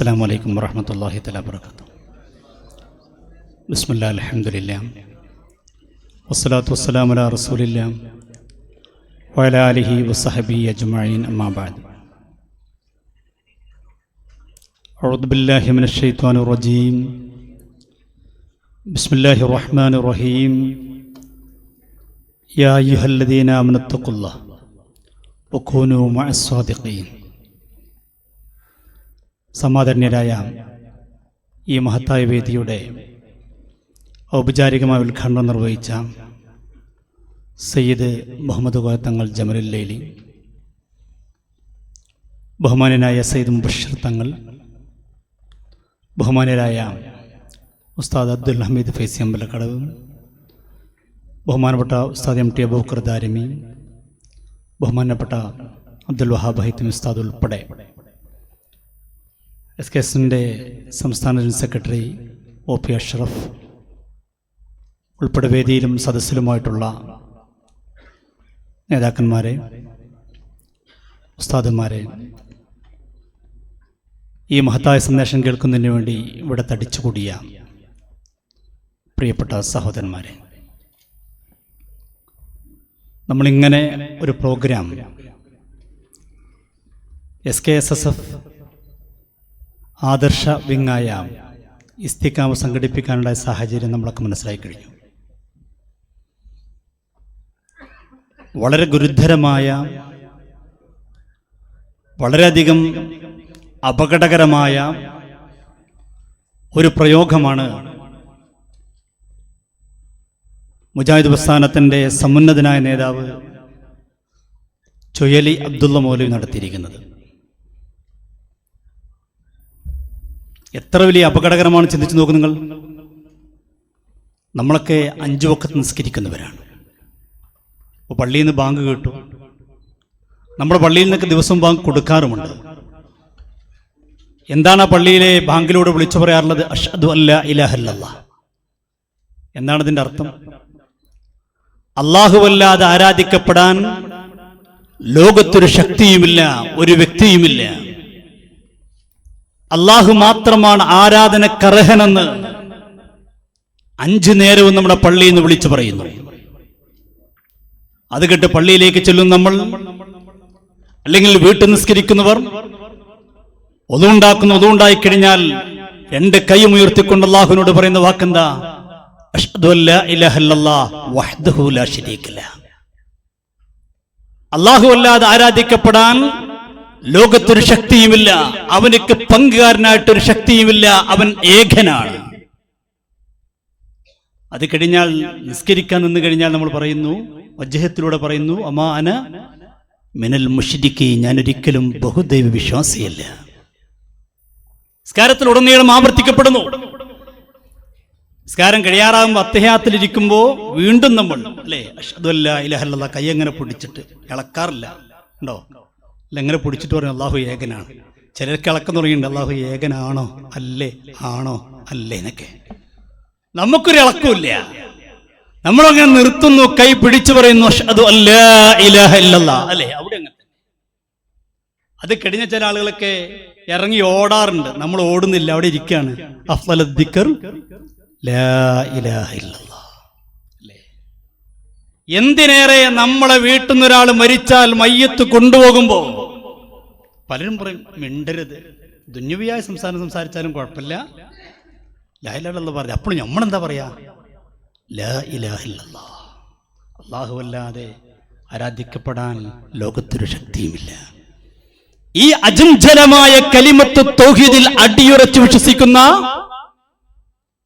അസ്സലാമു അലൈക്കും വറഹ്മത്തുള്ളാഹി തആല വബറകാതുഹു. ബിസ്മില്ലാഹിൽ അൽഹംദുലില്ലാഹ് വസ്സലാത്തു വസ്സലാമു അലാ റസൂലില്ലാഹ് വഅലാ ആലിഹി വസ്സഹബിഹി അജ്മഈൻ. അമ്മാ ബഅദ്. അഊദു ബില്ലാഹി മിനശ് ശൈത്വാനിർ റജീം. ബിസ്മില്ലാഹിർ റഹ്മാനിർ റഹീം. യാ അയ്യുഹല്ലദീന ആമനു തഖുല്ലാഹ വകൂനൂ മഅസ് സ്വാദിഖീൻ. സമാദരണീയരായ ഈ മഹത്തായ വേദിയുടെ ഔപചാരികമായ ഉദ്ഘാടനം നിർവഹിച്ച സയ്യിദ് മുഹമ്മദ് കോയ തങ്ങൾ ജമലുൽ ലൈലി, ബഹുമാന്യനായ സയ്യിദ് മുബശ്ശിർ തങ്ങൾ, ബഹുമാന്യരായ ഉസ്താദ് അബ്ദുൽ ഹമീദ് ഫൈസി അമ്പലക്കടവ്, ബഹുമാനപ്പെട്ട ഉസ്താദ് എം ടി അബൂബക്കർ ദാരിമി, ബഹുമാനപ്പെട്ട അബ്ദുൽ വഹാബ് ഹൈത്തമി ഉസ്താദ് ഉൾപ്പെടെ SKSന്റെ സംസ്ഥാന ജനറൽ സെക്രട്ടറി OP അഷ്റഫ് ഉൾപ്പെടെ വേദിയിലും സദസ്സിലുമായിട്ടുള്ള നേതാക്കന്മാരെ, ഉസ്താദന്മാരെ, ഈ മഹത്തായ സന്ദേശം കേൾക്കുന്നതിന് വേണ്ടി ഇവിടെ തടിച്ചുകൂടിയ പ്രിയപ്പെട്ട സഹോദരന്മാരെ, നമ്മളിങ്ങനെ ഒരു പ്രോഗ്രാം SKSSF ആദർശ വിങ്ങായ ഇസ്തിഖാമ സംഘടിപ്പിക്കാനുള്ള സാഹചര്യം നമ്മളൊക്കെ മനസ്സിലാക്കി കഴിഞ്ഞു. വളരെ ഗുരുതരമായ, വളരെയധികം അപകടകരമായ ഒരു പ്രയോഗമാണ് മുജാഹിദ് പ്രസ്ഥാനത്തിൻ്റെ സമുന്നതനായ നേതാവ് ചൊയ്യലി അബ്ദുള്ള മൗലവി നടത്തിയിരിക്കുന്നത്. എത്ര വലിയ അപകടകരമാണ് ചിന്തിച്ചു നോക്കൂ നിങ്ങൾ. നമ്മളൊക്കെ 5 വഖത്ത് നിസ്കരിക്കുന്നവരാണ്. അപ്പോൾ പള്ളിയിൽ നിന്ന് ബാങ്ക് കേട്ടു, നമ്മുടെ പള്ളിയിൽ നിന്നൊക്കെ ദിവസം ബാങ്ക് കൊടുക്കാറുമുണ്ട്. എന്താണ് ആ പള്ളിയിലെ ബാങ്കിലൂടെ വിളിച്ചു പറയാറുള്ളത്? അഷ്ഹദു അല്ലാ ഇലാഹ ഇല്ലല്ലാഹ്. എന്താണ് ഇതിൻ്റെ അർത്ഥം? അല്ലാഹുവല്ലാതെ ആരാധിക്കപ്പെടാൻ ലോകത്തൊരു ശക്തിയുമില്ല, ഒരു വ്യക്തിയുമില്ല. അള്ളാഹു മാത്രമാണ് ആരാധനക്കർഹനെന്ന് 5 നേരവും നമ്മുടെ പള്ളിയിൽ നിന്ന് വിളിച്ചു പറയുന്നു. അത് കേട്ട് പള്ളിയിലേക്ക് ചെല്ലും നമ്മൾ, അല്ലെങ്കിൽ വീട്ടിൽ നിസ്കരിക്കുന്നവർ ഒതുണ്ടായിക്കഴിഞ്ഞാൽ 2 കൈയും ഉയർത്തിക്കൊണ്ട് അള്ളാഹുവിനോട് പറയുന്ന വാക്കെന്താ? അഷ്ഹദു അല്ലാ ഇലാഹ ഇല്ലല്ലാഹ് വഹ്ദഹു ലാ ശരീക ലഹ്. അള്ളാഹു അല്ലാതെ ആരാധിക്കപ്പെടാൻ ലോകത്തൊരു ശക്തിയുമില്ല, അവനക്ക് പങ്കുകാരനായിട്ടൊരു ശക്തിയുമില്ല, അവൻ ഏകനാണ്. അത് കഴിഞ്ഞാൽ നിസ്കരിക്കാൻ നിന്ന് കഴിഞ്ഞാൽ നമ്മൾ പറയുന്നു, വജ്ഹത്തിലൂടെ പറയുന്നു, അമാ അന മിനൽ മുശ്രിക്കീൻ, ഞാനൊരിക്കലും ബഹുദൈവ വിശ്വാസിയല്ല. നിസ്കാരത്തിലുടനീളം ആവർത്തിക്കപ്പെടുന്നു. നിസ്കാരം കഴിയാറാകുമ്പോൾ അത്തഹിയാത്തിലിരിക്കുമ്പോൾ വീണ്ടും നമ്മൾ അല്ലേ അഷ്ഹദു അല്ലാ ഇലാഹ ഇല്ലല്ലാഹ് കൈ എങ്ങനെ പൊടിച്ചിട്ട് ഇളക്കാറില്ല, ഉണ്ടോ? എങ്ങനെ പൊടിച്ചിട്ട് പറയും അള്ളാഹു ഏകനാണ്. ചിലർക്ക് ഇളക്കം തുടങ്ങിയിട്ടുണ്ട്, അള്ളാഹു ഏകനാണോ അല്ലേ, ആണോ അല്ലേ എന്നൊക്കെ. നമുക്കൊരു ഇളക്കമില്ല, നമ്മളങ്ങനെ നിർത്തുന്നു, കൈ പിടിച്ചു പറയുന്നു അഷ്ഹദു അല്ലാ ഇലാഹ ഇല്ലല്ലാഹ് അല്ലേ. അവിടെ അങ്ങനെ. അത് കഴിഞ്ഞ ചില ആളുകളൊക്കെ ഇറങ്ങി ഓടാറുണ്ട്, നമ്മൾ ഓടുന്നില്ല, അവിടെ ഇരിക്കുകയാണ്. അഫ്ളലു ദിക്ർ ലാ ഇലാഹ ഇല്ലല്ലാഹ്. എന്തിനേറെ നമ്മളെ വീട്ടിൽ നിന്ന് ഒരാൾ മരിച്ചാൽ മയ്യത്ത് കൊണ്ടുപോകുമ്പോ പലരും പറയും മിണ്ടരുത്, ദുന്യവിയായ സംസാരിച്ചാലും കുഴപ്പമില്ല, ലാ ഇലാഹ ഇല്ലല്ലാഹ് പറഞ്ഞു. അപ്പോൾ നമ്മളെന്താ പറയാ? ലാ ഇലാഹ ഇല്ലല്ലാഹ്. അല്ലാഹുവല്ലാതെ ആരാധിക്കപ്പെടാൻ ലോകത്തൊരു ശക്തിയുമില്ല. ഈ അജഞ്ചലമായ കലിമത്ത് തൗഹീദിൽ അടിയുറച്ച് വിശ്വസിക്കുന്ന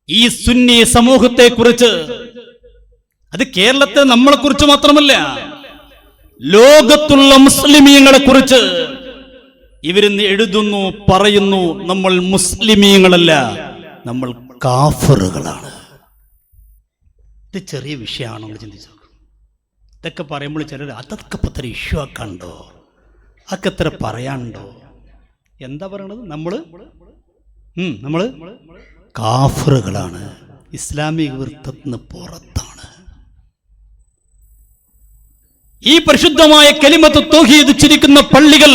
ഈ സുന്നി സമൂഹത്തെ കുറിച്ച്, അത് കേരളത്തെ നമ്മളെ കുറിച്ച് മാത്രമല്ല, ലോകത്തുള്ള മുസ്ലിമീങ്ങളെ കുറിച്ച് ഇവരിന്ന് എഴുതുന്നു, പറയുന്നു, നമ്മൾ മുസ്ലിമീങ്ങളല്ല, നമ്മൾ കാഫറുകളാണ്. ഇത് ചെറിയ വിഷയമാണോ നമ്മൾ ചിന്തിച്ചു നോക്കും. ഇതൊക്കെ പറയുമ്പോൾ ചിലർ അതൊക്കെ ഇപ്പം എത്ര ഇഷ്യൂ ആക്കാണ്ടോ, അതൊക്കെ എത്ര പറയാനുണ്ടോ? എന്താ പറയണത്? നമ്മൾ കാഫറുകളാണ്, ഇസ്ലാമിക വൃത്തത്തിന് പുറത്താണ്. ഈ പരിശുദ്ധമായ കലിമത്ത് തൗഹീദ് ഉച്ചരിക്കുന്ന പള്ളികൾ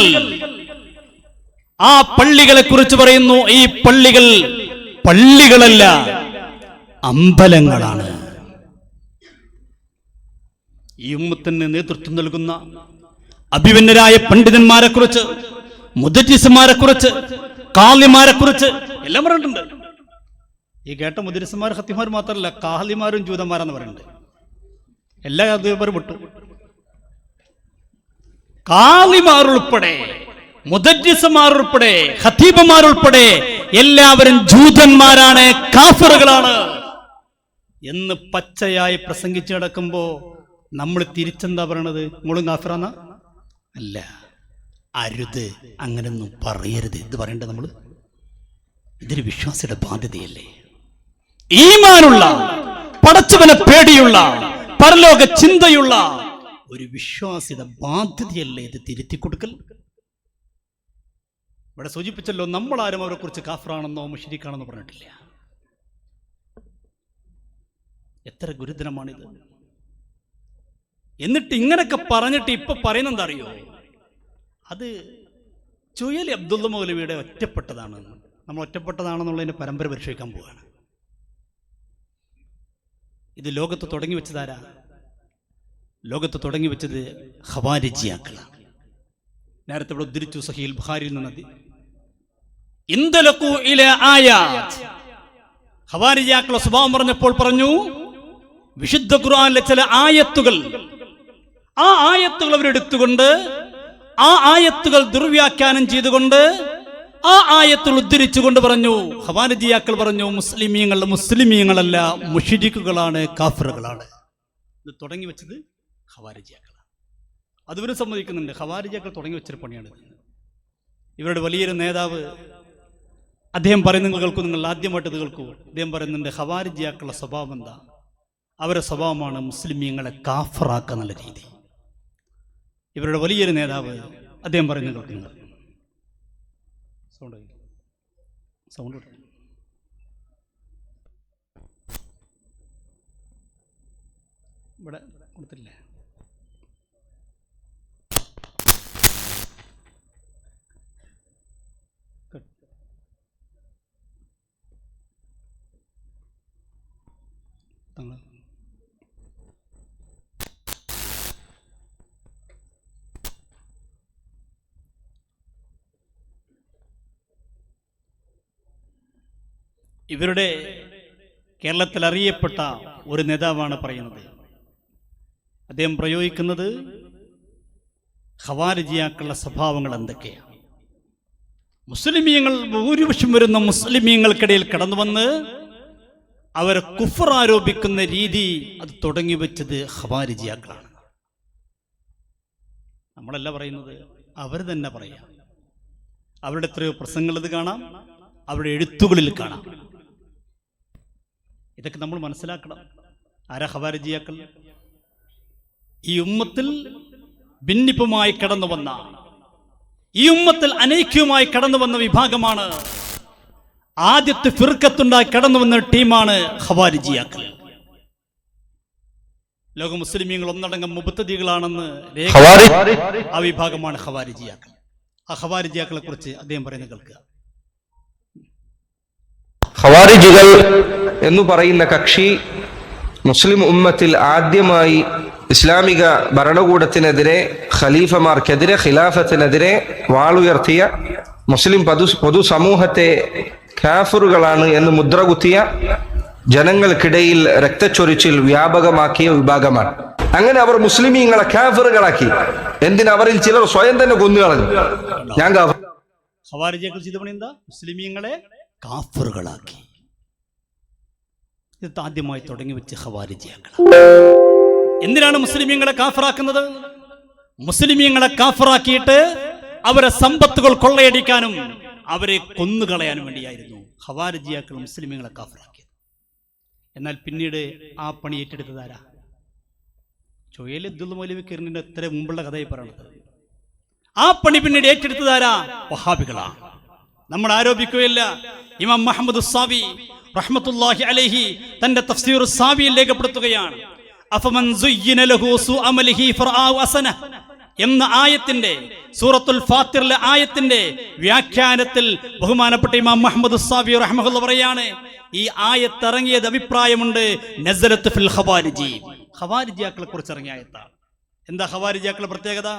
ആ പള്ളികളെ കുറിച്ച് പറയുന്നു, ഈ പള്ളികൾ പള്ളികളല്ല, അമ്പലങ്ങളാണ്. ഈ ഉമ്മത്തിന് നേതൃത്വം നൽകുന്ന അഭിമന്യരായ പണ്ഡിതന്മാരെ കുറിച്ച്, മുദരിസുമാരെ കുറിച്ച്, കാളിമാരെ കുറിച്ച് എല്ലാം പറഞ്ഞിട്ടുണ്ട്. ഈ കേട്ട മുദരിസുമാർ ഖത്തീമാർ മാത്രമല്ല, കാളിമാരും ജൂതന്മാരാന്ന് പറയുന്നുണ്ട്. എല്ലാ ഖത്തീമാരും വിട്ടു. കാളിമാർ ഉൾപ്പെടെ, മുദരിസുമാർ ഉൾപ്പെടെ, ഖത്തീബുമാർ ഉൾപ്പെടെ എല്ലാവരും ജൂതന്മാരാണ്, കാഫിറുകളാണ് എന്ന് പച്ചയായി പ്രസംഗിച്ചു കിടക്കുമ്പോ നമ്മൾ തിരിച്ചെന്താ പറയണത്? നിങ്ങളും കാഫിറാന്ന? അല്ല, അരുത്, അങ്ങനൊന്നും പറയരുത്. ഇത് പറയേണ്ടത് നമ്മൾ, ഇതൊരു വിശ്വാസിയുടെ ബാധ്യതയല്ലേ? ഈമാനുള്ള, പടച്ചവനെ പേടിയുള്ള, പരലോക ചിന്തയുള്ള ഒരു വിശ്വാസിയുടെ ബാധ്യതയല്ലേ ഇത് തിരുത്തി കൊടുക്കൽ? ഇവിടെ സൂചിപ്പിച്ചല്ലോ, നമ്മളാരും അവരെ കുറിച്ച് കാഫിറാണെന്നോ മുശ്രിക്കാണെന്നോ പറഞ്ഞിട്ടില്ല. എത്ര ഗുരുതരമാണിത്! എന്നിട്ട് ഇങ്ങനൊക്കെ പറഞ്ഞിട്ട് ഇപ്പൊ പറയുന്നത് എന്താ അറിയോ? അത് ചുയലി അബ്ദുള്ള മൗലവിയുടെ ഒറ്റപ്പെട്ടതാണ്. നമ്മൾ ഒറ്റപ്പെട്ടതാണെന്നുള്ളതിന്റെ പരമ്പര പരിശോധിക്കാൻ പോവുകയാണ്. ഇത് ലോകത്ത് തുടങ്ങി വെച്ചതാരാ? ലോകത്ത് തുടങ്ങി വെച്ചത് ഖവാരിജിയാക്കളാണ്. നേരത്തെ ഇവിടെ ഉദ്ധരിച്ചു സഹീൽ ബുഖാരിയിൽ നിന്ന്. ഇന്തലഖു ഇലാ ആയാത്, ഖവാരിജിയാക്കളുടെ സ്വഭാവം പറഞ്ഞപ്പോൾ പറഞ്ഞു, വിശുദ്ധ ഖുർആനിലെ ചില ആയത്തുകൾ, ആ ആയത്തുകൾ അവരെടുത്തുകൊണ്ട്, ആ ആയത്തുകൾ ദുർവ്യാഖ്യാനം ചെയ്തുകൊണ്ട്, ആ ആയത്തുകൾ ഉദ്ധരിച്ചുകൊണ്ട് പറഞ്ഞു, ഖവാരിജിയാക്കൾ പറഞ്ഞു, മുസ്ലിമീങ്ങളല്ല, മുശ്രിക്കുകളാണ്, കാഫിറുകളാണ്. ഇത് തുടങ്ങി വെച്ചത് ഖവാരിജിയാക്കളാണ്. അതുവരെ സമ്മതിക്കുന്നുണ്ട്, ഖവാരിജിയാക്കൾ തുടങ്ങി വെച്ചൊരു പണിയാണ്. ഇവരുടെ വലിയൊരു നേതാവ് അദ്ദേഹം പറയുന്നത് കേൾക്കൂ, നിങ്ങൾ ആദ്യമായിട്ട് ഇത് കേൾക്കൂ. അദ്ദേഹം പറയുന്നുണ്ട്, ഖവാരിജിയാക്കളുടെ സ്വഭാവം എന്താ? അവരുടെ സ്വഭാവമാണ് മുസ്ലിമീങ്ങളെ കാഫിറാക്കുക എന്നുള്ള രീതി. ഇവരുടെ വലിയൊരു നേതാവ് അദ്ദേഹം പറയുന്നത് കേൾക്കുന്നത്, സൗണ്ട് ഇവിടെ കൊടുത്തില്ലേ? ഇവരുടെ കേരളത്തിൽ അറിയപ്പെട്ട ഒരു നേതാവാണ് പറയുന്നത്. അദ്ദേഹം പ്രയോഗിക്കുന്നത് ഖവാരിജിയാക്കളുടെ സ്വഭാവങ്ങൾ എന്തൊക്കെയാണ്. മുസ്ലിമീങ്ങൾ, ഭൂരിപക്ഷം വരുന്ന മുസ്ലിമീങ്ങൾക്കിടയിൽ കടന്നു വന്ന് അവരെ കുഫർ ആരോപിക്കുന്ന രീതി അത് തുടങ്ങി വെച്ചത് ഖവാരിജിയാക്കളാണ്. നമ്മളല്ല പറയുന്നത്, അവർ തന്നെ പറയാം. അവരുടെ എത്രയോ പ്രസംഗങ്ങൾ ഇത് കാണാം, അവരുടെ എഴുത്തുകളിൽ കാണാം. ഇതൊക്കെ നമ്മൾ മനസ്സിലാക്കണം. ആരാ ഖവാരിജിയാക്കൾ? ഈ ഉമ്മത്തിൽ ഭിന്നിപ്പുമായി കടന്നു വന്ന, ഈ ഉമ്മത്തിൽ അനൈക്യവുമായി കടന്നു വന്ന വിഭാഗമാണ്. ആദ്യത്തെ ഫിർഖത്തുണ്ടായി കടന്നു വന്ന ടീമാണ് ഖവാരിജിയാക്കൾ. ലോക മുസ്ലിമീങ്ങൾ ഒന്നടങ്കം മുബത്തദികളാണെന്ന് ആ വിഭാഗമാണ് ഖവാരിജിയാക്കൾ. ആ ഖവാരിജിയാക്കളെ കുറിച്ച് അദ്ദേഹം പറയുന്നത് കേൾക്കുക. ഖവാരിജികൾ എന്ന് പറയുന്ന കക്ഷി മുസ്ലിം ഉമ്മത്തിൽ ആദ്യമായി ഇസ്ലാമിക ഭരണകൂടത്തിനെതിരെ, ഖലീഫമാർക്കെതിരെ, ഖിലാഫത്തിനെതിരെ വാളുയർത്തിയ, മുസ്ലിം പൊതുസമൂഹത്തെ കാഫിറുകളാണ് എന്ന് മുദ്രകുത്തിയ, ജനങ്ങൾക്കിടയിൽ രക്തച്ചൊരിച്ചിൽ വ്യാപകമാക്കിയ വിഭാഗമാണ്. അങ്ങനെ അവർ മുസ്ലിമീങ്ങളെ കാഫിറുകളാക്കി. എന്തിന്? അവരിൽ ചിലർ സ്വയം തന്നെ കൊന്നുകളഞ്ഞു. ഞാൻ ഖവാരിജിയാക്കൾ ചെയ്ത പണി എന്താ? മുസ്ലിമീങ്ങളെ കാഫിറുകളാക്കി. ഇത് ആദ്യമായി തുടങ്ങി വെച്ച് ഖവാരിജിയാക്കൾ. എന്തിനാണ് മുസ്ലിമീങ്ങളെ കാഫിറാക്കുന്നത്? മുസ്ലിമീങ്ങളെ കാഫിറാക്കിയിട്ട് അവരെ സമ്പത്തുകൾ കൊള്ളയടിക്കാനും അവരെ കൊന്നുകളയാനും വേണ്ടിയായിരുന്നു ഖവാരിജിയാക്കൾ മുസ്ലിമീങ്ങളെ കാഫിറാക്കിയത്. എന്നാൽ പിന്നീട് ആ പണി ഏറ്റെടുത്തതാരാ? ചുയലി അബ്ദുള്ള മൗലവിന്റെ എത്ര മുമ്പുള്ള കഥയായി പറയുന്നത്. ആ പണി പിന്നീട് ഏറ്റെടുത്തതാരാ? വഹാബികളാണ്. നമ്മൾ ആരോപിക്കുകയില്ല. ഇമാം മുഹമ്മദ് സാവി റഹ്മത്തുള്ളാഹി അലൈഹി തന്റെ തഫ്സീർ സാവിയിൽ രേഖപ്പെടുത്തുകയാണ്, അഫമൻ സുയ്യിന ലഹു സുഅമലിഹി ഫറആഉ അസന എന്ന ആയത്തിന്റെ സൂറത്തുൽ ഫാത്തിറിലെ ആയത്തിന്റെ വ്യാഖ്യാനത്തിൽ ബഹുമാനപ്പെട്ട ഇമാം മുഹമ്മദ് സാവി റഹ്മത്തുള്ളാഹി പറയാണ്, ഈ ആയത്ത് ഇറങ്ങിയത് അഭിപ്രായമുണ്ട് നസലത്ത് ഫിൽ ഖവാരിജി, ഖവാരിജിയാക്കളെ കുറിച്ച് ഇറങ്ങിയ ആയത്താണ്. എന്താ ഖവാരിജിയാക്കളുടെ പ്രത്യേകത?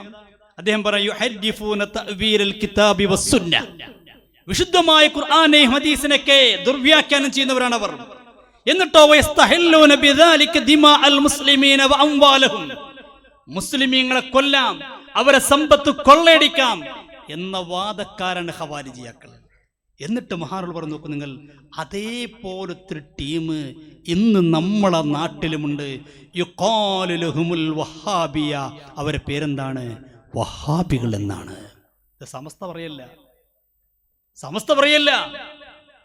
അദ്ദേഹം പറയും യുഹദ്ദിഫൂന തഅ്വീലൽ കിതാബി വസ്സുന്ന, വിശുദ്ധമായ ഖുർആനെയും ഹദീസിനെയൊക്കെ ദുർവ്യാഖ്യാനം ചെയ്യുന്നവരാണ് അവർ. എന്നിട്ടോ വയസ്തഹില്ലൂന ബിദാലിക ദിമാഅൽ മുസ്ലിമീന വഅംവാലഹും, മുസ്ലിമീങ്ങളെ കൊല്ലാം, അവരെ സമ്പത്ത് കൊള്ളയടിക്കാം എന്ന വാദക്കാരാണ് ഖവാരിജിയാക്കൾ. എന്നിട്ട് മഹാനുകൾ പറഞ്ഞു, നോക്കൂ നിങ്ങൾ, അതേപോലത്തെ ടീം ഇന്ന് നമ്മളെ നാട്ടിലുമുണ്ട്. യുഖാലു ലഹുമുൽ വഹാബിയ, അവരെ പേരെന്താണ്? വഹാബികൾ എന്നാണ്. സമസ്ത പറയല്ല, സമസ്ത പറയല്ല.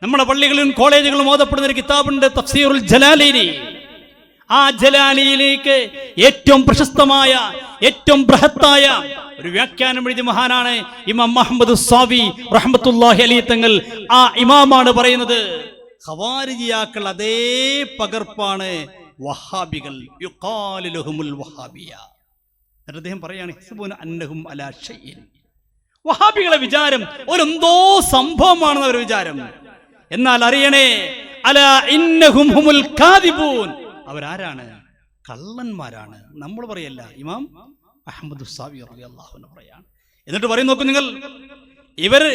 നമ്മുടെ പള്ളികളിലും കോളേജുകളിലും ഓതപ്പെടുന്ന ഒരു കിതാബുണ്ട്, തഫ്സീറുൽ ജലാലൈനി. ആ ജലാലിയിലേക്ക് ഏറ്റവും പ്രശസ്തമായ, ഏറ്റവും ബൃഹത്തായ ഒരു വ്യാഖ്യാനം എഴുതിയ മഹാനാണ് ഇമാം മുഹമ്മദ് സാവി റഹ്മത്തുള്ളാഹി അലൈഹി തങ്ങൾ. ആ ഇമാമാണ് പറയുന്നത്, ഖവാരിജിയാക്കൾ അതേ പകർപ്പാണ് വഹാബികൾ. യുഖാലു ലഹുമുൽ വഹാബിയ. എന്നിട്ട് അദ്ദേഹം പറയാണ്, യഹ്സബൂന അന്നഹും അലാ ഷൈഇൻ, വഹാബികളെ വിചാരം ഒരെന്തോ സംഭവമാണെന്ന് അവർ വിചാരം. എന്നാൽ അറിയണേ, അലാ ഇന്നഹും ഹുമുൽ കാദിബൂൻ, അവരാരാണ്? കള്ളന്മാരാണ്. നമ്മൾ പറയല്ല, ഇമാം അഹ്മദ് സാവി റളിയല്ലാഹു അൻഹു പറയാണ്. എന്നിട്ട് പറയും, നോക്കൂ നിങ്ങൾ, ഇവര്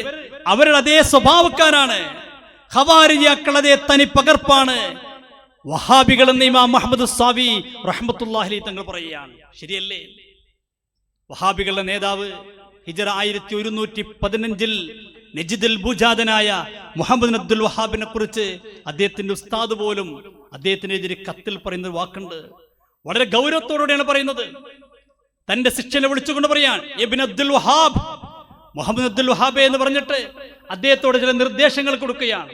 അവരുടെ അതേ സ്വഭാവക്കാരാണ്. ഖവാരിജിയാക്കൾ അതേ തനി പകർപ്പാണ്. വഹാബികൾ എന്ന് ഇമാം അഹ്മദ് സാവി റഹ്മത്തുള്ളാഹി അലൈഹി തങ്ങൾ പറയുകയാണ്. ശരിയല്ലേ? വഹാബികളുടെ നേതാവ് ഹിജറ 1115 നജിദിൽ ഭൂജാതനായ മുഹമ്മദ് അബ്ദുൽ വഹാബിനെ കുറിച്ച് അദ്ദേഹത്തിന്റെ ഉസ്താദ് പോലും അദ്ദേഹത്തിനെതിരെ കത്തിൽ പറയുന്ന ഒരു വാക്കുണ്ട്. വളരെ ഗൗരവത്തോടെയാണ് പറയുന്നത്. തന്റെ ശിഷ്യനെ വിളിച്ചുകൊണ്ട് പറയാൻ, ഇബ്നു അബ്ദുൽ വഹാബ്, മുഹമ്മദ് അബ്ദുൽ വഹാബ് എന്ന് പറഞ്ഞിട്ട് അദ്ദേഹത്തോട് ചില നിർദ്ദേശങ്ങൾ കൊടുക്കുകയാണ്.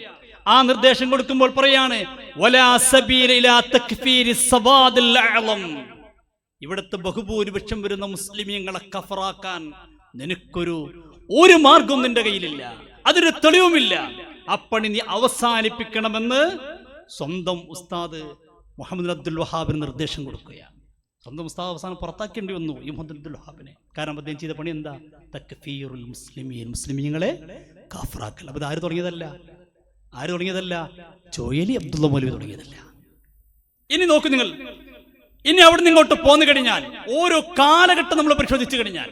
ആ നിർദ്ദേശം കൊടുക്കുമ്പോൾ പറയാണ്, വലാ സബീല ഇലാ തക്ഫീരി സവാദിൽ അഅളം, ഇവിടുത്തെ ബഹുഭൂരിപക്ഷം വരുന്ന മുസ്ലിമീങ്ങളെ കഫറാക്കാൻ ഒരു മാർഗവും നിന്റെ കയ്യിലില്ല, അതൊരു തെളിവുമില്ല. അപ്പണി നീ അവസാനിപ്പിക്കണമെന്ന് സ്വന്തം ഉസ്താദ് മുഹമ്മദ് അബ്ദുൽ വഹാബിന് നിർദ്ദേശം കൊടുക്കുകയാണ്. സ്വന്തം ഉസ്താദ് അവസാനം പുറത്താക്കേണ്ടി വന്നു ഈ മുഹമ്മദ് അബ്ദുൽ വഹാബിനെ. കാരണം അദ്ദേഹം ചെയ്ത പണി എന്താ? തക്ഫീറുൽ മുസ്ലിമീൻ, മുസ്ലിമീങ്ങളെ കാഫറാക്കൽ. അപ്പൊ ഇത് ആര് തുടങ്ങിയതല്ല? ചോയലി അബ്ദുള്ള മൗലവി തുടങ്ങിയതല്ല. ഇനി നോക്കൂ നിങ്ങൾ, ഇനി അവിടെ നിന്ന് ഇങ്ങോട്ട് പോന്നു കഴിഞ്ഞാൽ, ഓരോ കാലഘട്ടം നമ്മൾ പരിശോധിച്ചു കഴിഞ്ഞാൽ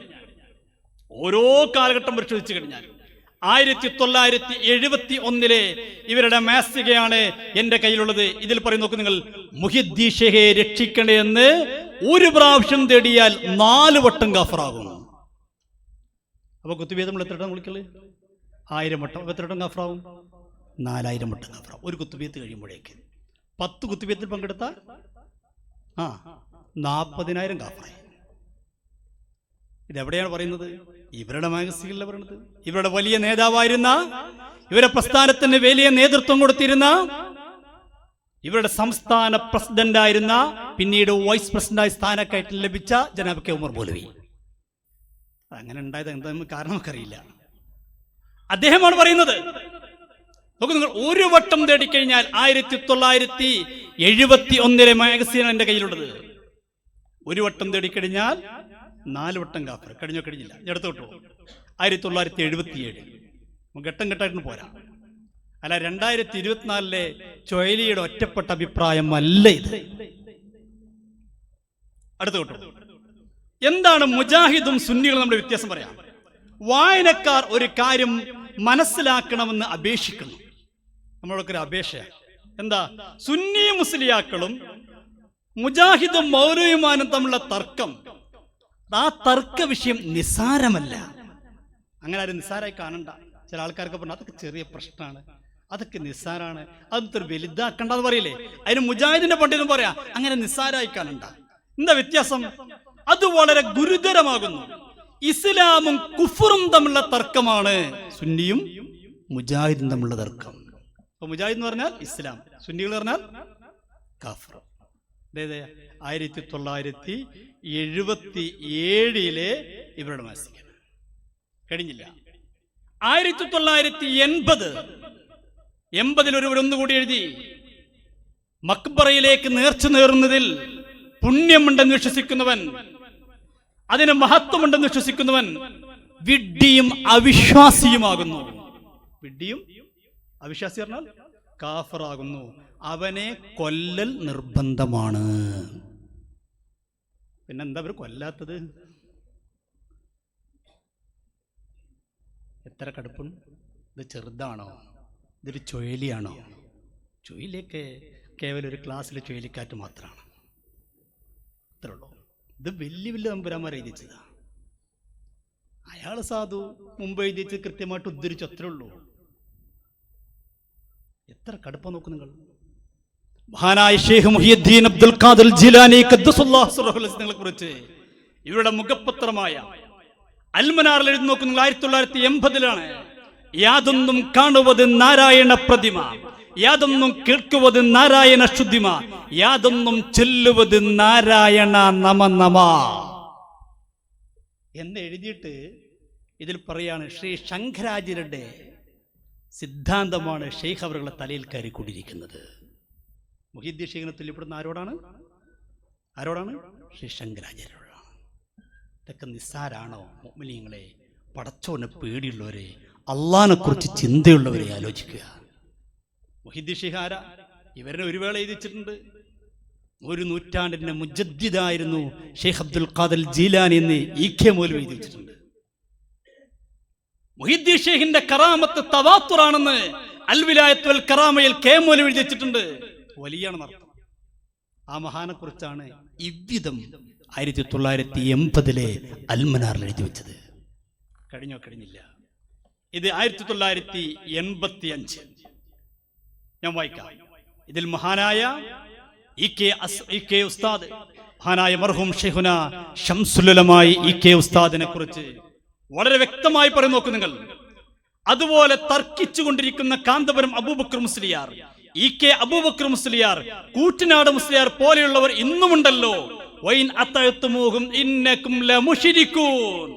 1971 ഇവരുടെ മാസികയാണ് എന്റെ കയ്യിലുള്ളത്. ഇതിൽ പറയും, നോക്കൂ നിങ്ങൾ, മുഹിദ്ദീൻ ഷെയ്ഖെ രക്ഷിക്കണേ എന്ന് ഒരു പ്രാവശ്യം തേടിയാൽ 4 വട്ടം കാഫറാകും. അപ്പൊ കുത്തുബിയത്ത് നമ്മൾ എത്ര വട്ടം വിളിക്കല്? 1000 വട്ടം. അപ്പൊ എത്ര വട്ടം കാഫറാവും? 4000 വട്ടം കാഫറാവും. ഒരു കുത്തുബിയത്ത് കഴിയുമ്പോഴേക്ക് 10 കുത്തുബിയത്തിൽ പങ്കെടുത്ത 40,000 കാഫറായി. ഇതെവിടെയാണ് പറയുന്നത്? ഇവരുടെ മാഗസിനിലാണ് പറയുന്നത്. ഇവരുടെ വലിയ നേതാവായിരുന്ന, ഇവരുടെ പ്രസ്ഥാനത്തിന് വലിയ നേതൃത്വം കൊടുത്തിരുന്ന, ഇവരുടെ സംസ്ഥാന പ്രസിഡന്റ് ആയിരുന്ന, പിന്നീട് വൈസ് പ്രസിഡന്റായി സ്ഥാനക്കയറ്റം ലഭിച്ച ജനാബ് കെ ഉമർ മൗലവി. അങ്ങനെ ഉണ്ടായത് എന്താ കാരണം നമുക്കറിയില്ല. അദ്ദേഹമാണ് പറയുന്നത്. നോക്കൂ നിങ്ങൾ, ഒരു വട്ടം തേടിക്കഴിഞ്ഞാൽ 1971 മാഗസീൻ എന്റെ കയ്യിലുള്ളത്. ഒരു വട്ടം തേടിക്കഴിഞ്ഞാൽ 4 വട്ടം കാഫർ. കഴിഞ്ഞില്ല. എടുത്തോട്ടു 1977 ഘട്ടം ഘട്ടമായിട്ട് പോരാ. അല്ല, 2024 ചൊയലിയുടെ ഒറ്റപ്പെട്ട അഭിപ്രായം അല്ല ഇത്. അടുത്തോട്ടു, എന്താണ് മുജാഹിദും സുന്നികളും നമ്മുടെ വ്യത്യാസം പറയാം. വായനക്കാർ ഒരു കാര്യം മനസ്സിലാക്കണമെന്ന് അപേക്ഷിക്കുന്നു. നമ്മളൊക്കെ ഒരു അപേക്ഷ എന്താ? സുന്നി മുസ്ലിയാക്കളും മുജാഹിദും മൗലവിമാനും തമ്മിലുള്ള തർക്കം, ആ തർക്ക വിഷയം നിസ്സാരമല്ല. അങ്ങനെ ആരും നിസ്സാരമായി കാണണ്ട. ചില ആൾക്കാർക്ക് പറഞ്ഞു അതൊക്കെ ചെറിയ പ്രശ്നമാണ്, അതൊക്കെ നിസ്സാരാണ്, അതൊക്കെ വലുതാക്കണ്ടെന്ന് പറയില്ലേ. അതിന് മുജാഹിദിന്റെ പണ്ഡിതൻ പറയാ അങ്ങനെ നിസ്സാരമായി കാണണ്ട. എന്താ വ്യത്യാസം? അത് വളരെ ഗുരുതരമാകുന്നു. ഇസ്ലാമും കുഫറും തമ്മിലുള്ള തർക്കമാണ് സുന്നിയും മുജാഹിദും തമ്മിലുള്ള തർക്കം. അപ്പൊ മുജാഹിദ് എന്ന് പറഞ്ഞാൽ ഇസ്ലാം, സുന്നികൾ പറഞ്ഞാൽ കാഫർ. അതായത് 1977 ഇവരുടെ മാസിക കഴിഞ്ഞില്ല. 1980 ഒന്നുകൂടി എഴുതി, മക്ബറയിലേക്ക് നേർച്ച നേറുന്നതിൽ പുണ്യമുണ്ടെന്ന് വിശ്വസിക്കുന്നവൻ, അതിന് മഹത്വമുണ്ടെന്ന് വിശ്വസിക്കുന്നവൻ വിഡ്ഢിയും അവിശ്വാസിയുമാകുന്നു. വിഡ്ഢിയും അവിശ്വാസി പറഞ്ഞാൽ കാഫറാകുന്നു. അവനെ കൊല്ലൽ നിർബന്ധമാണ്. പിന്നെന്താ അവർ കൊല്ലാത്തത്? എത്ര കടുപ്പുണ്ട്! ഇത് ചെറുതാണോ? ഇതൊരു ചുഴലിയാണോ? ചുഴലിയൊക്കെ കേവലം ഒരു ക്ലാസ്സിലെ ചുഴലിക്കാറ്റ് മാത്രമാണ്. അത്രേ ഉള്ളൂ. ഇത് വലിയ വലിയ തമ്പുരാന്മാർ എഴുതിച്ചതാ. അയാൾ സാധു മുമ്പ് എഴുതിച്ച് കൃത്യമായിട്ട് ഉദ്ധരിച്ചു, അത്രേ ഉള്ളൂ. എത്ര കടുപ്പം നോക്കും നിങ്ങൾ. മഹാനായ ഷെയ്ഖ് മുഹിയുദ്ദീൻ അബ്ദുൽ ഖാദിർ ജിലാനി ഖദ്ദസല്ലാഹു സിർറഹുൽ അസീസിനെ കുറിച്ച് ഇവരുടെ മുഖപത്രമായ അൽമനാറിൽ എഴുതി നോക്കും നിങ്ങൾ. 1980 യാതൊന്നും കാണുവത് നാരായണ പ്രതിമ, യാതൊന്നും കേൾക്കുവത് നാരായണ ശുദ്ധിമ, യാതൊന്നും ചൊല്ലുവത് നാരായണ നമ നമ എന്ന് എഴുതിയിട്ട് ഇതിൽ പറയാണ് ശ്രീ ശങ്കരാചാര്യരുടെ സിദ്ധാന്തമാണ് ഷെയ്ഖ് അവരുടെ തലയിൽ കയറിക്കൊണ്ടിരിക്കുന്നത്. മുഹിയുദ്ദീൻ ഷെയ്ഖിനെ തുല്യപ്പെടുന്ന ആരോടാണ്? ശ്രീ ശങ്കരാചാര്യരോടാണ്. ഇതൊക്കെ നിസ്സാരാണോ? മുഅ്മിനീങ്ങളെ, പടച്ചോനെ പേടിയുള്ളവരെ, അള്ളാഹിനെ കുറിച്ച് ചിന്തയുള്ളവരെ ആലോചിക്കുക. മുഹിയുദ്ദീൻ ഷെയ്ഖ് ആരാ? ഇവരെ ഒരു വേള എഴുതിച്ചിട്ടുണ്ട്. ഒരു നൂറ്റാണ്ടിന്റെ മുജദ്ദിദായിരുന്നു ഷെയ്ഖ് അബ്ദുൽ ഖാദിർ ജീലാനി എന്ന് ഇ.കെ. മൗലവി എഴുതി വെച്ചിട്ടുണ്ട്. മുഹിയുദ്ദീൻ ഷെയ്ഖിന്റെ കറാമത്ത് തവാത്തുറാണെന്ന് അൽ-വിലായത്ത് വൽ കറാമയിൽ കെ മൗലവി എഴുതി വെച്ചിട്ടുണ്ട്. വലിയാണെന്നർത്ഥം. ആ മഹാനെ കുറിച്ചാണ് ഇவ்விதം 1980 അൽമനാറിൽ എഴുതി വെച്ചത്. കഴിഞ്ഞില്ല. ഇത് 1985. ഞാൻ വായിക്കാം. ഇതിൽ മഹാനായ ഇ.കെ. ഉസ്താദ്, മഹാനായ മർഹൂം ഷെയ്ഖുന ശംസുൽ ഉലമായ ഇ.കെ. ഉസ്താദിനെ കുറിച്ച് വളരെ വ്യക്തമായി പറഞ്ഞു നോക്കൂ നിങ്ങൾ. അതുപോലെ തർക്കിച്ചുകൊണ്ടിരിക്കുന്ന കാന്തപുരം അബൂബക്കർ മുസ്ലിയാർ, ഇ.കെ. അബൂബക്കർ മുസ്ലിയാർ, കൂറ്റനാട് മുസ്ലിയാർ പോലെയുള്ളവർ ഇന്നുമുണ്ടല്ലോ. വൈൻ അത്തഅ്തുമൂഹും ഇന്നകും ലമുശ്രികൂൻ.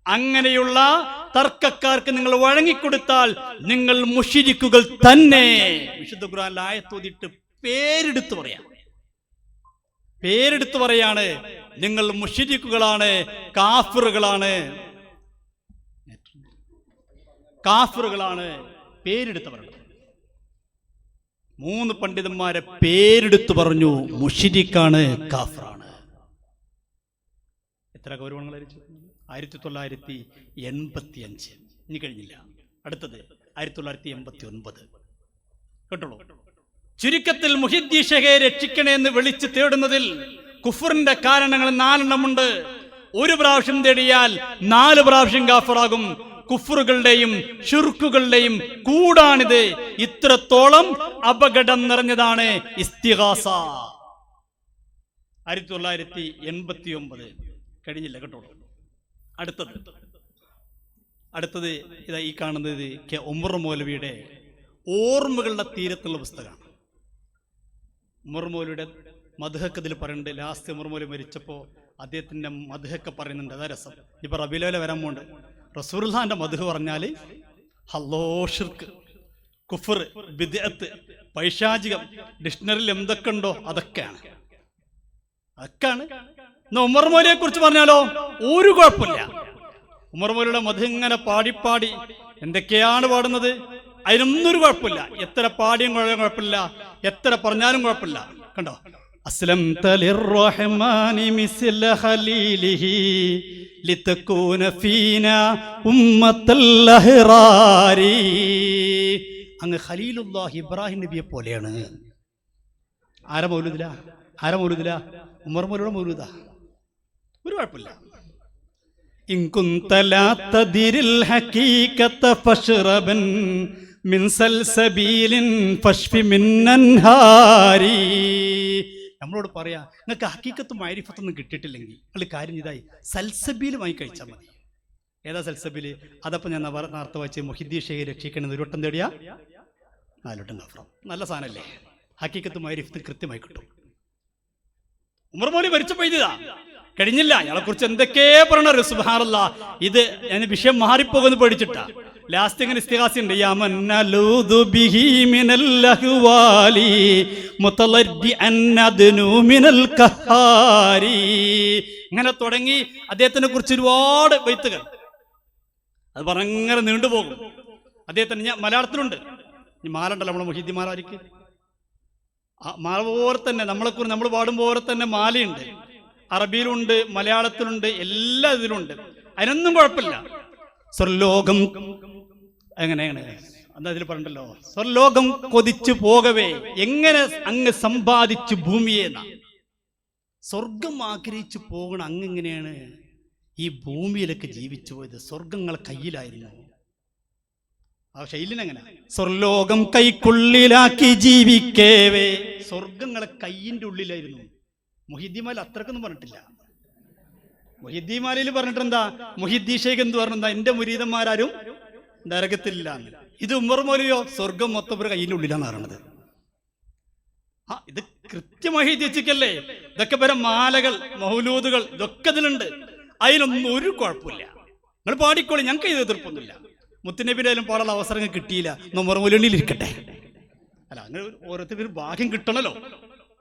അങ്ങനെയുള്ള തർക്കക്കാർക്ക് നിങ്ങൾ വഴങ്ങിക്കൊടുത്താൽ നിങ്ങൾ മുശ്രിക്കുകൾ തന്നെ. വിശുദ്ധ ഖുർആനിൽ ആയത്തോതിട്ട് പേരെടുത്ത് പറയാണ്, നിങ്ങൾ മുശ്രിക്കുകളാണ്, കാഫിറുകളാണ്. പേരെടുത്ത് പറയണം. 3 പണ്ഡിതന്മാരെ പേരെടുത്ത് പറഞ്ഞു, മുശ്രിക്കാണ്, കാഫിറാണ്. എത്ര ഗൗരവങ്ങൾ 1985. ഇനി കഴിഞ്ഞില്ല. അടുത്തത് 1989. കേട്ടോളൂ. ചുരുക്കത്തിൽ മുഹിയുദ്ദീൻ ഷെയ്ഖെ രക്ഷിക്കണേ എന്ന് വിളിച്ച് തേടുന്നതിൽ കുഫറിന്റെ കാരണങ്ങൾ 4 എണ്ണമുണ്ട്. 1 പ്രാവശ്യം തേടിയാൽ 4 പ്രാവശ്യം കാഫിറാകും. കുഫറുകളുടെയും ശിർക്കുകളുടെയും കൂടാണിത്. ഇത്രത്തോളം അപകടം നിറഞ്ഞതാണ് ഇസ്തിഗാസ. 1989. കഴിഞ്ഞില്ല കേട്ടോ. അടുത്തത് ഇതാ ഈ കാണുന്നത് ഉമർ മൗലവിയുടെ ഓർമ്മകളുടെ തീരത്തുള്ള പുസ്തകമാണ്. ഉമർ മൗലവിയുടെ മദ്ഹക്ക് ഇതിൽ പറയുന്നുണ്ട്. ലാസ്റ്റ് ഉമർ മൗലവി മരിച്ചപ്പോൾ അദ്ദേഹത്തിന്റെ മദ്ഹക്ക് പറയുന്നുണ്ട്. അതാ രസം. ഇപ്പൊ റബീഉൽ വരാൻ പോണ്ട്. റസൂലുള്ളാഹിന്റെ മദ്ഹ് പറഞ്ഞാൽ ഹല്ലോ ഷിർക്ക്, കുഫർ, ബിദ്അത്ത്, പൈശാചികം, ഡിക്ഷണറിയിൽ എന്തൊക്കെ ഉണ്ടോ അതൊക്കെയാണ്. ഉമർ മൗലവിയെ കുറിച്ച് പറഞ്ഞാലോ ഒരു കുഴപ്പമില്ല. ഉമർ മൗലവിയുടെ മദ്ഹ് ഇങ്ങനെ പാടി എന്തൊക്കെയാണ് പാടുന്നത്, അതിനൊന്നൊരു കുഴപ്പമില്ല. എത്ര പാടിയും കുഴപ്പമില്ല, എത്ര പറഞ്ഞാലും കുഴപ്പമില്ല. കണ്ടോ? അസ്ലംത ലിർറഹ്മാനി മിസ്ല ഖലീലിഹി ലിതകൂന ഫീനാ ഉമ്മത്തൽ അഹ്റാരി. അങ്ങ് ഖലീലുല്ലാഹി ഇബ്രാഹിം നബിയെ പോലെയാണ്. ആരാ മൗലൂദിലാ? ഉമർ മൗലവിയുടെ മൗലൂദാ. ഒരു കുഴപ്പമില്ല. ഇൻ കുൻത ലാ തദിരിൽ ഹഖീഖത ഫശ്റബൻ മിൻ സൽസബീലിൻ ഫശ്ഫി മിൻ അൻഹാരി. നമ്മളോട് പറയാ, നിങ്ങൾക്ക് ഹഖീഖത്തും മഅരിഫത്തൊന്നും കിട്ടിയിട്ടില്ലെങ്കിൽ നിങ്ങൾ കാര്യം ചെയ്തായി സൽസബീൽ വാങ്ങി കഴിച്ചാൽ മതി. ഏതാ സൽസബീല്? അതപ്പോൾ ഞാൻ നേരത്തെ വായിച്ച് മുഹിയുദ്ദീൻ ഷെയ്ഖെ രക്ഷിക്കണമെന്ന് 1 വട്ടം തേടിയാ 4 വട്ടം കാഫിറാവും. നല്ല സാധനമല്ലേ? ഹഖീഖത്തും മഅരിഫത്തും കൃത്യമായി കിട്ടും. ഉമർ മൗലവി മരിച്ചപ്പോൾ എഴുതിയതാ. കഴിഞ്ഞില്ല. അയാളെ കുറിച്ച് എന്തൊക്കെ പറയണ. സുബ്ഹാനല്ലാഹ്. ഇത് ഞാൻ വിഷയം മാറിപ്പോകുന്നു പേടിച്ചിട്ടാ. ലാസ്റ്റ് ഇങ്ങനെ ഇസ്തിഗാസയുണ്ട്. യമന്നലൂദു ബിഹി മിനൽ അഹ്വാലി മുതലദ്ദിഅൻ അദ്നു മിനൽ ഖഹാരി. ഇങ്ങനെ തുടങ്ങി അദ്ദേഹത്തിനെ കുറിച്ച് ഒരുപാട് ബൈത്തുകൾ. അത് പറഞ്ഞങ്ങനെ നീണ്ടുപോകും. അദ്ദേഹത്തിന് ഞാൻ മലയാളത്തിലുണ്ട്. ഈ മാല ഉണ്ടല്ലോ, നമ്മളെ മുഹീദ്ദീൻ മാല ആയിരിക്കും, ആ മാല പോലെ തന്നെ നമ്മളെക്കുറിച്ച് നമ്മൾ പാടുമ്പോൾ പോലെ തന്നെ മാലയുണ്ട്. അറബിയിലുണ്ട്, മലയാളത്തിലുണ്ട്, എല്ലാ ഇതിലുണ്ട്. അതിനൊന്നും കുഴപ്പമില്ല. സ്വർലോകം എങ്ങനെയാണ് എന്താ ഇതിൽ പറഞ്ഞല്ലോ, സ്വർലോകം കൊതിച്ചു പോകവേ എങ്ങനെ അങ്ങ് സമ്പാദിച്ചു ഭൂമിയെ. സ്വർഗം ആഗ്രഹിച്ചു പോകണം. അങ്ങെങ്ങനെയാണ് ഈ ഭൂമിയിലൊക്കെ ജീവിച്ചു പോയത്? സ്വർഗങ്ങൾ കയ്യിലായിരുന്നു. ആ ശൈലിനെങ്ങനെ? സ്വർലോകം കൈക്കുള്ളിലാക്കി ജീവിക്കേവേ. സ്വർഗങ്ങളെ കയ്യിന്റെ ഉള്ളിലായിരുന്നു. മുഹിദ്ദീമാല അത്രക്കൊന്നും പറഞ്ഞിട്ടില്ല. മുഹിദ്ദീമാലയിൽ പറഞ്ഞിട്ട് എന്താ, മുഹിദ്ദീൻ ഷെയ്ഖ് എന്ത് പറഞ്ഞെന്താ, എന്റെ മുരീദന്മാരും നരകത്തിലില്ല. ഇത് ഉമർ മൗലവിയോ, സ്വർഗം മൊത്തം ഒരു കയ്യിന്റെ ഉള്ളിലാന്ന് പറയണത്. ആ ഇത് കൃത്യമായി എഴുതി വെച്ചിക്കല്ലേ. ഇതൊക്കെ വരെ മാലകൾ, മൗലൂദുകൾ ഇതൊക്കെ ഇതിലുണ്ട്. അതിലൊന്നും ഒരു കുഴപ്പമില്ല. നിങ്ങൾ പാടിക്കോളി, ഞങ്ങൾക്ക് ഇത് എതിർപ്പൊന്നുമില്ല. മുത്തുനബിയിലും പാടാനുള്ള അവസരങ്ങൾ കിട്ടിയില്ല, ഉമർ മൗലവിയിൽ ഇരിക്കട്ടെ. അല്ല, അങ്ങനെ ഓരോരുത്തർക്ക് ഭാഗ്യം കിട്ടണല്ലോ.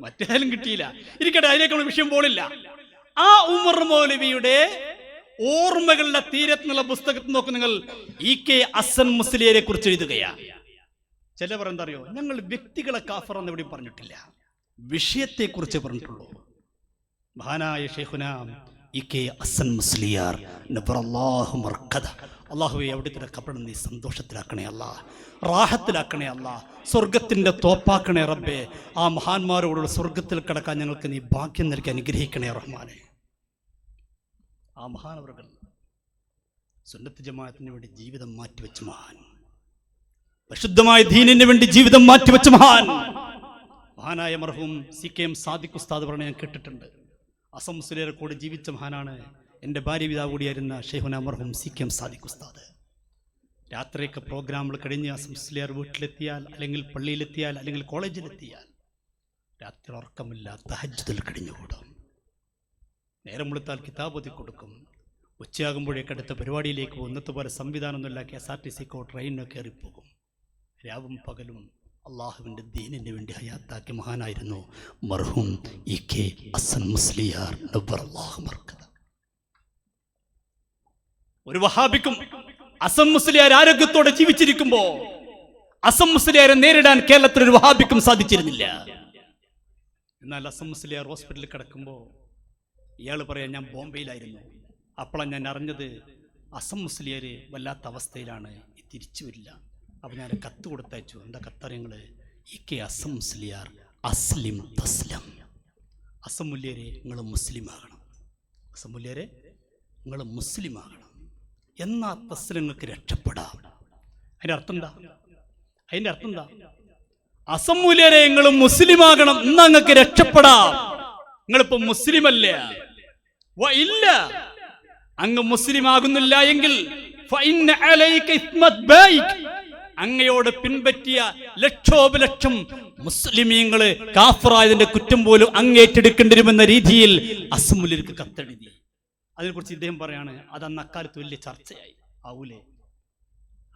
മറ്റേതായാലും കിട്ടിയില്ല, ഇരിക്കട്ടെ, അതിലേക്കുള്ള വിഷയം പോലില്ല. ആ ഉമർ മൗലവിയുടെ ഓർമ്മകളുടെ തീരത്തുനിന്നുള്ള പുസ്തകത്തിൽ നോക്കും നിങ്ങൾ, EK ഹസൻ മുസ്ലിയാരെ കുറിച്ച് എഴുതുകയാ. ചിലവർ എന്താ അറിയോ, ഞങ്ങൾ വ്യക്തികളെ കാഫർ എന്ന് എവിടെയും പറഞ്ഞിട്ടില്ല, വിഷയത്തെ കുറിച്ച് പറഞ്ഞിട്ടുള്ളൂ. മഹാനായ ശൈഖുന EK ഹസൻ മുസ്ലിയാർ നബറല്ലാഹു മർഖദ, അല്ലാഹുവേ അവിടുത്തെ ഖബറിനെ നീ സന്തോഷത്തിലാക്കണേ അല്ലാ, റാഹത്തിലാക്കണേ അല്ലാ, സ്വർഗത്തിന്റെ തോപ്പാക്കണേ റബ്ബേ. ആ മഹാന്മാരോടുള്ള സ്വർഗത്തിൽ കിടക്കാൻ ഞങ്ങൾക്ക് നീ ഭാഗ്യം നൽകി അനുഗ്രഹിക്കണേ റഹ്മാനെ. ആ മഹാനവറുകൾ സുന്നത്ത് ജമാഅത്തിന് വേണ്ടി ജീവിതം മാറ്റിവെച്ച മഹാൻ, പരിശുദ്ധമായ ദീനിന് വേണ്ടി ജീവിതം മാറ്റിവെച്ച മഹാൻ, മഹാനായ മർഹൂം CKM സാദിഖ് ഉസ്താദ് പറഞ്ഞ ഞാൻ കേട്ടിട്ടുണ്ട്. ഹസൻ മുസ്ലിയാരെ കൂടെ ജീവിച്ച മഹാനാണ്. എൻ്റെ ഭാര്യ പിതാവ് കൂടിയായിരുന്ന ഷെയ്ഖുന മർഹൂം CKM സാദിഖ് ഉസ്താദ്. രാത്രിയൊക്കെ പ്രോഗ്രാമുകൾ കഴിഞ്ഞ് ഹസൻ മുസ്ലിയാർ വീട്ടിലെത്തിയാൽ, അല്ലെങ്കിൽ പള്ളിയിലെത്തിയാൽ, അല്ലെങ്കിൽ കോളേജിലെത്തിയാൽ രാത്രി ഉറക്കമില്ല, തഹജ്ജുദിൽ കഴിഞ്ഞുകൂടും. നേരം വെളുത്താൽ കിതാബ് ഓതി കൊടുക്കും. ഉച്ചയാകുമ്പോഴേക്ക് അടുത്ത പരിപാടിയിലേക്ക് പോകും. ഇന്നത്തെ പോലെ സംവിധാനമൊന്നുമില്ല, KSRTCക്കോ ട്രെയിനോ കയറിപ്പോകും. രാവും പകലും അള്ളാഹുവിൻ്റെ ദീനിന് വേണ്ടി ഹയാത്താക്കി മഹാനായിരുന്നു മർഹൂം EK ഹസൻ മുസ്ലിയാർ നബ്ബറല്ലാഹു മർഖദ. ഒരു വഹാബിക്കും ഹസൻ മുസ്ലിയാർ ആരോഗ്യത്തോടെ ജീവിച്ചിരിക്കുമ്പോ ഹസൻ മുസ്ലിയാരെ നേരിടാൻ കേരളത്തിൽ ഒരു വഹാബിക്കും സാധിച്ചിരുന്നില്ല. എന്നാൽ ഹസൻ മുസ്ലിയാർ ഹോസ്പിറ്റലിൽ കിടക്കുമ്പോൾ ഇയാൾ പറയാൻ, ഞാൻ ബോംബെയിലായിരുന്നു, അപ്പോഴാണ് ഞാൻ അറിഞ്ഞത് ഹസൻ മുസ്ലിയാർ വല്ലാത്ത അവസ്ഥയിലാണ്, തിരിച്ചു വരില്ല. അപ്പം ഞാൻ കത്ത് കൊടുത്തയച്ചു. എന്താ കത്തറിയങ്ങൾ? EK ഹസൻ മുസ്ലിയാർ അസ്ലിം തസ്ലം. ഹസൻ മുസ്ലിയാരെ നിങ്ങൾ മുസ്ലിം ആകണം, ഹസൻ മുസ്ലിയാരെ നിങ്ങൾ മുസ്ലിം ആകണം, എന്നാ തസ്ലിങ്ങൾക്ക് രക്ഷപ്പെടാം. അതിൻ്റെ അർത്ഥം എന്താ? ഹസൻ മുസ്ലിയാരെ നിങ്ങൾ മുസ്ലിം ആകണം, എന്നാ നിങ്ങൾക്ക് രക്ഷപ്പെടാം. നിങ്ങളിപ്പോ മുസ്ലിം അല്ല, ഇല്ല, അങ്ങ് മുസ്ലിം ആകുന്നില്ല എങ്കിൽ അങ്ങയോട് പിൻപറ്റിയ ലക്ഷോപലക്ഷം മുസ്ലിമീങ്ങള് കാഫറായതിന്റെ കുറ്റം പോലും അങ്ങേറ്റെടുക്കേണ്ടി വരുമെന്ന രീതിയിൽ ഹസൻ മുസ്ലിയാർക്ക് കത്തെഴുതി. അതിനെക്കുറിച്ച് ഇദ്ദേഹം പറയാണ്, അത് അന്ന് അക്കാലത്ത് വലിയ ചർച്ചയായി.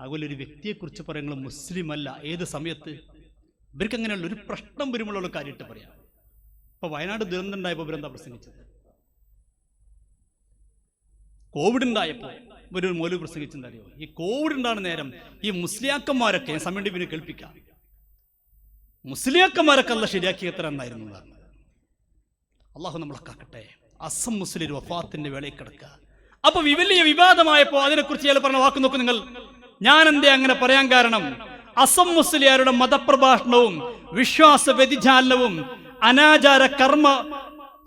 ആകൂലൊരു വ്യക്തിയെക്കുറിച്ച് പറയുന്നത് മുസ്ലിം അല്ല. ഏത് സമയത്ത് ഇവർക്ക് അങ്ങനെയുള്ള ഒരു പ്രശ്നം വരുമ്പോഴുള്ള കാര്യമായിട്ട് പറയാം. ഇപ്പൊ വയനാട് ദുരന്തം ഉണ്ടായപ്പോൾ ഇവരെന്താ പ്രസംഗിച്ചത്? കോവിഡ് ഉണ്ടായപ്പോൾ ഒരു മൗലവി പ്രസംഗിച്ചെന്തറിയോ? ഈ കോവിഡ് ഉണ്ടാകുന്ന നേരം ഈ മുസ്ലിയാക്കന്മാരൊക്കെ, സമയം പിന്നെ കേൾപ്പിക്കാം, മുസ്ലിയാക്കന്മാരൊക്കെ അല്ല ശരിയാക്കി എത്ര എന്നായിരുന്നു പറഞ്ഞത്. അള്ളാഹു നമ്മളെ കാക്കട്ടെ. ഹസൻ മുസ്ലിയാർ വഫാത്തിന്റെ വേളയിൽ കിടക്കുക. അപ്പൊ വലിയ വിവാദമായപ്പോ അതിനെക്കുറിച്ച് ഇയാൾ പറഞ്ഞ വാക്ക് നോക്കൂ നിങ്ങൾ. ഞാൻ എന്തേ അങ്ങനെ പറയാൻ കാരണം, ഹസൻ മുസ്ലിയാരുടെ മതപ്രഭാഷണവും വിശ്വാസ വ്യതിചാലനവും അനാചാര കർമ്മ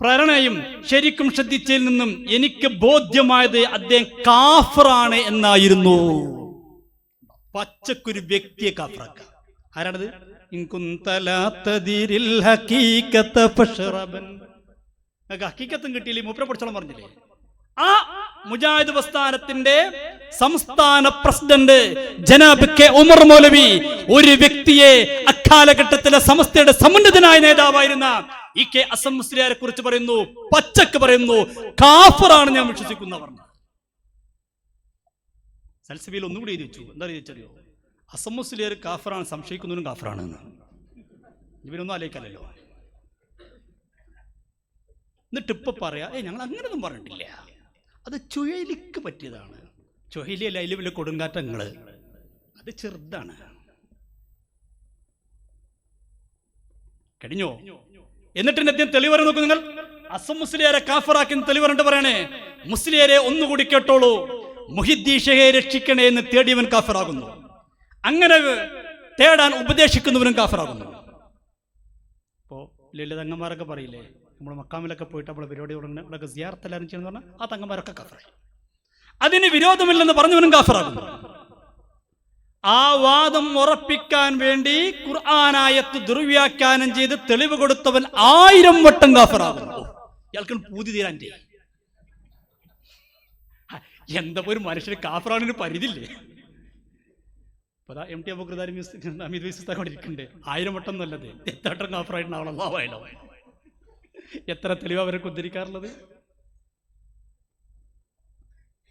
പ്രേരണയും ശരിക്കും ശ്രദ്ധിച്ചതിൽ നിന്നും എനിക്ക് ബോധ്യമായത് അദ്ദേഹം കാഫറാണ് എന്നായിരുന്നു. പച്ചക്കൊരു വ്യക്തിയെ കാഫറാക്ക. ആരാണത്? ഹക്കീക്കത്തും കിട്ടിയില്ലേ? മൂപ്പരെ പഠിച്ചോളം പറഞ്ഞില്ലേ? ആ മുജാഹിദ് പ്രസ്ഥാനത്തിന്റെ സംസ്ഥാന പ്രസിഡന്റ് ജനാബ് K ഉമർ മൗലവി ഒരു വ്യക്തിയെ അക്കാലഘട്ടത്തിലെ സമസ്തയുടെ സമുന്നതനായ നേതാവായിരുന്ന EK ഹസൻ മുസ്ലിയാരെ കുറിച്ച് പറയുന്നു, പച്ചക്ക് പറയുന്നു, കാഫറാണ് ഞാൻ വിശ്വസിക്കുന്നവർ. സൽസബിയിൽ ഒന്നുകൂടി എഴുതി വെച്ചു. എന്താ ചോദിച്ചറിയോ? ഹസൻ മുസ്ലിയാർ കാഫറാണ്, സംശയിക്കുന്നവനും കാഫറാണ്. ഇവരൊന്നും ആലോചിക്കാലല്ലോ. എന്നിട്ട് ഇപ്പൊ പറയാ, ഞങ്ങൾ അങ്ങനെയൊന്നും പറഞ്ഞിട്ടില്ല, അത് ചുഴലിക്ക് പറ്റിയതാണ്. ചൊഹിലിയല്ല, അതിൽ വലിയ കൊടുങ്കാറ്റങ്ങൾ, അത് ചെറുതാണ്. കഴിഞ്ഞോ? എന്നിട്ട് അദ്ദേഹം തെളിവറ നോക്കൂ. നിങ്ങൾ അസംമുസ്ലിയാരെ കാഫറാക്കി തെളിവറിട്ട് പറയണേ, മുസ്ലിയാരെ ഒന്നുകൂടി കേട്ടോളൂ, മുഹിദ്ദീൻ ഷെയ്ഖെ രക്ഷിക്കണേ എന്ന് തേടിയവൻ കാഫറാകുന്നു, അങ്ങനെ തേടാൻ ഉപദേശിക്കുന്നവനും കാഫറാകുന്നു. ഇപ്പോൾ വലിയ തങ്ങന്മാരൊക്കെ പറയില്ലേ, നമ്മൾ മക്കാമിലൊക്കെ പോയിട്ട് നമ്മളെ പരിപാടി തുടങ്ങുന്നതൊക്കെ സിയാറത്തെല്ലാവരും ചെയ്യുന്ന പറഞ്ഞാൽ ആ തങ്ങന്മാരൊക്കെ കാഫറായി. അതിന് വിരോധമില്ലെന്ന് പറഞ്ഞവനും കാഫറാകുന്നു. ആ വാദം ഉറപ്പിക്കാൻ വേണ്ടി ഖുർആനായത്ത് ദുർവ്യാഖ്യാനം ചെയ്ത് തെളിവ് കൊടുത്തവൻ 1000 വട്ടം കാഫറാകുന്നു. ഇയാൾക്ക് പൂതി തീരാൻ എന്താ ഒരു മനുഷ്യന് കാഫറാണിന് പരിധില്ലേ? എം ടി അബൂഖുർദാരി അമീദ് കൊണ്ടിരിക്കുന്നുണ്ട്. 1000 വട്ടം നല്ലത് എത്ര വട്ടം കാഫറായിട്ടുണ്ടാവണോ? എത്ര തെളിവ് അവരൊക്കെ ഉദ്ധരിക്കാറുള്ളത്?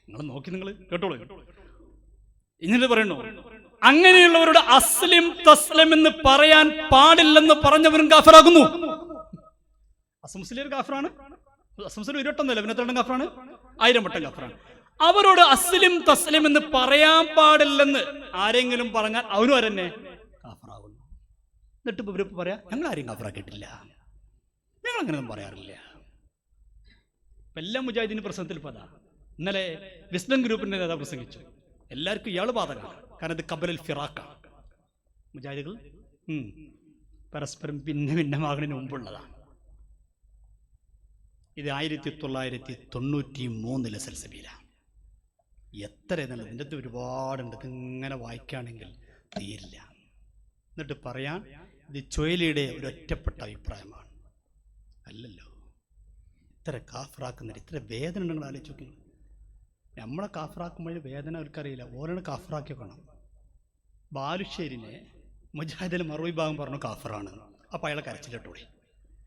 നിങ്ങൾ നോക്കി, നിങ്ങൾ കേട്ടോളൂ. ഇങ്ങനെ പറയണോ, അങ്ങനെയുള്ളവരോട് അസ്ലിം തസ്ലിം എന്ന് പറയാൻ പാടില്ലെന്ന് പറഞ്ഞവരും കാഫറാകുന്നു. അസംസ്ലിം കാഫറാണ്. അസംസ്ലിം 1 വട്ടം പിന്നെ 3 കാഫറാണ്, 1000 വട്ടം കാഫറാണ്. അവരോട് അസ്ലിം തസ്ലിം എന്ന് പറയാൻ പാടില്ലെന്ന് ആരെങ്കിലും പറഞ്ഞാൽ അവരും അവരെന്നെ കാഫറാകുന്നു. എന്നിട്ട് ഇവരിപ്പോ പറയാ, ഞങ്ങൾ ആരെയും കാഫറാക്കിയിട്ടില്ല, ഞങ്ങൾ അങ്ങനെയൊന്നും പറയാറില്ല. എല്ലാ മുജാഹിദീൻ പ്രസംഗത്തിൽ പതാ ഇന്നലെ വിസ്ഡം ഗ്രൂപ്പിന്റെ നേതാവ് പ്രസംഗിച്ചു. എല്ലാവർക്കും ഇയാൾ ബാധകമാണ്, കാരണം ഇത് കബലൽ ഫിറാഖാണ്. മുജാഹിദുകൾ പരസ്പരം ഭിന്നമാകുന്നതിന് മുമ്പുള്ളതാണ്. ഇത് 1993 സൽസബിയിലാണ്. എത്ര എന്നുള്ളത് ഇതിൻ്റെ ഒരുപാടുണ്ട്, ഇങ്ങനെ വായിക്കുകയാണെങ്കിൽ തീരില്ല. എന്നിട്ട് പറയാൻ ഇത് ചൊയ്ലിയുടെ ഒരൊറ്റപ്പെട്ട അഭിപ്രായമാണ്. അല്ലല്ലോ, ഇത്ര കാഫറാക്കുന്നില്ല, ഇത്ര വേദന ഉണ്ടെങ്കിൽ ആലോചിച്ച് നോക്കി. നമ്മളെ കാഫറാക്കുമ്പോൾ വേദന അവർക്കറിയില്ല, ഓരോന്ന് കാഫറാക്കി വേണം. ബാലുശ്ശേരിനെ മുജാഹിദിൽ മറുപടി ഭാഗം പറഞ്ഞു കാഫറാണ്. അപ്പം അയാളെ കരച്ചിലിട്ടോളി.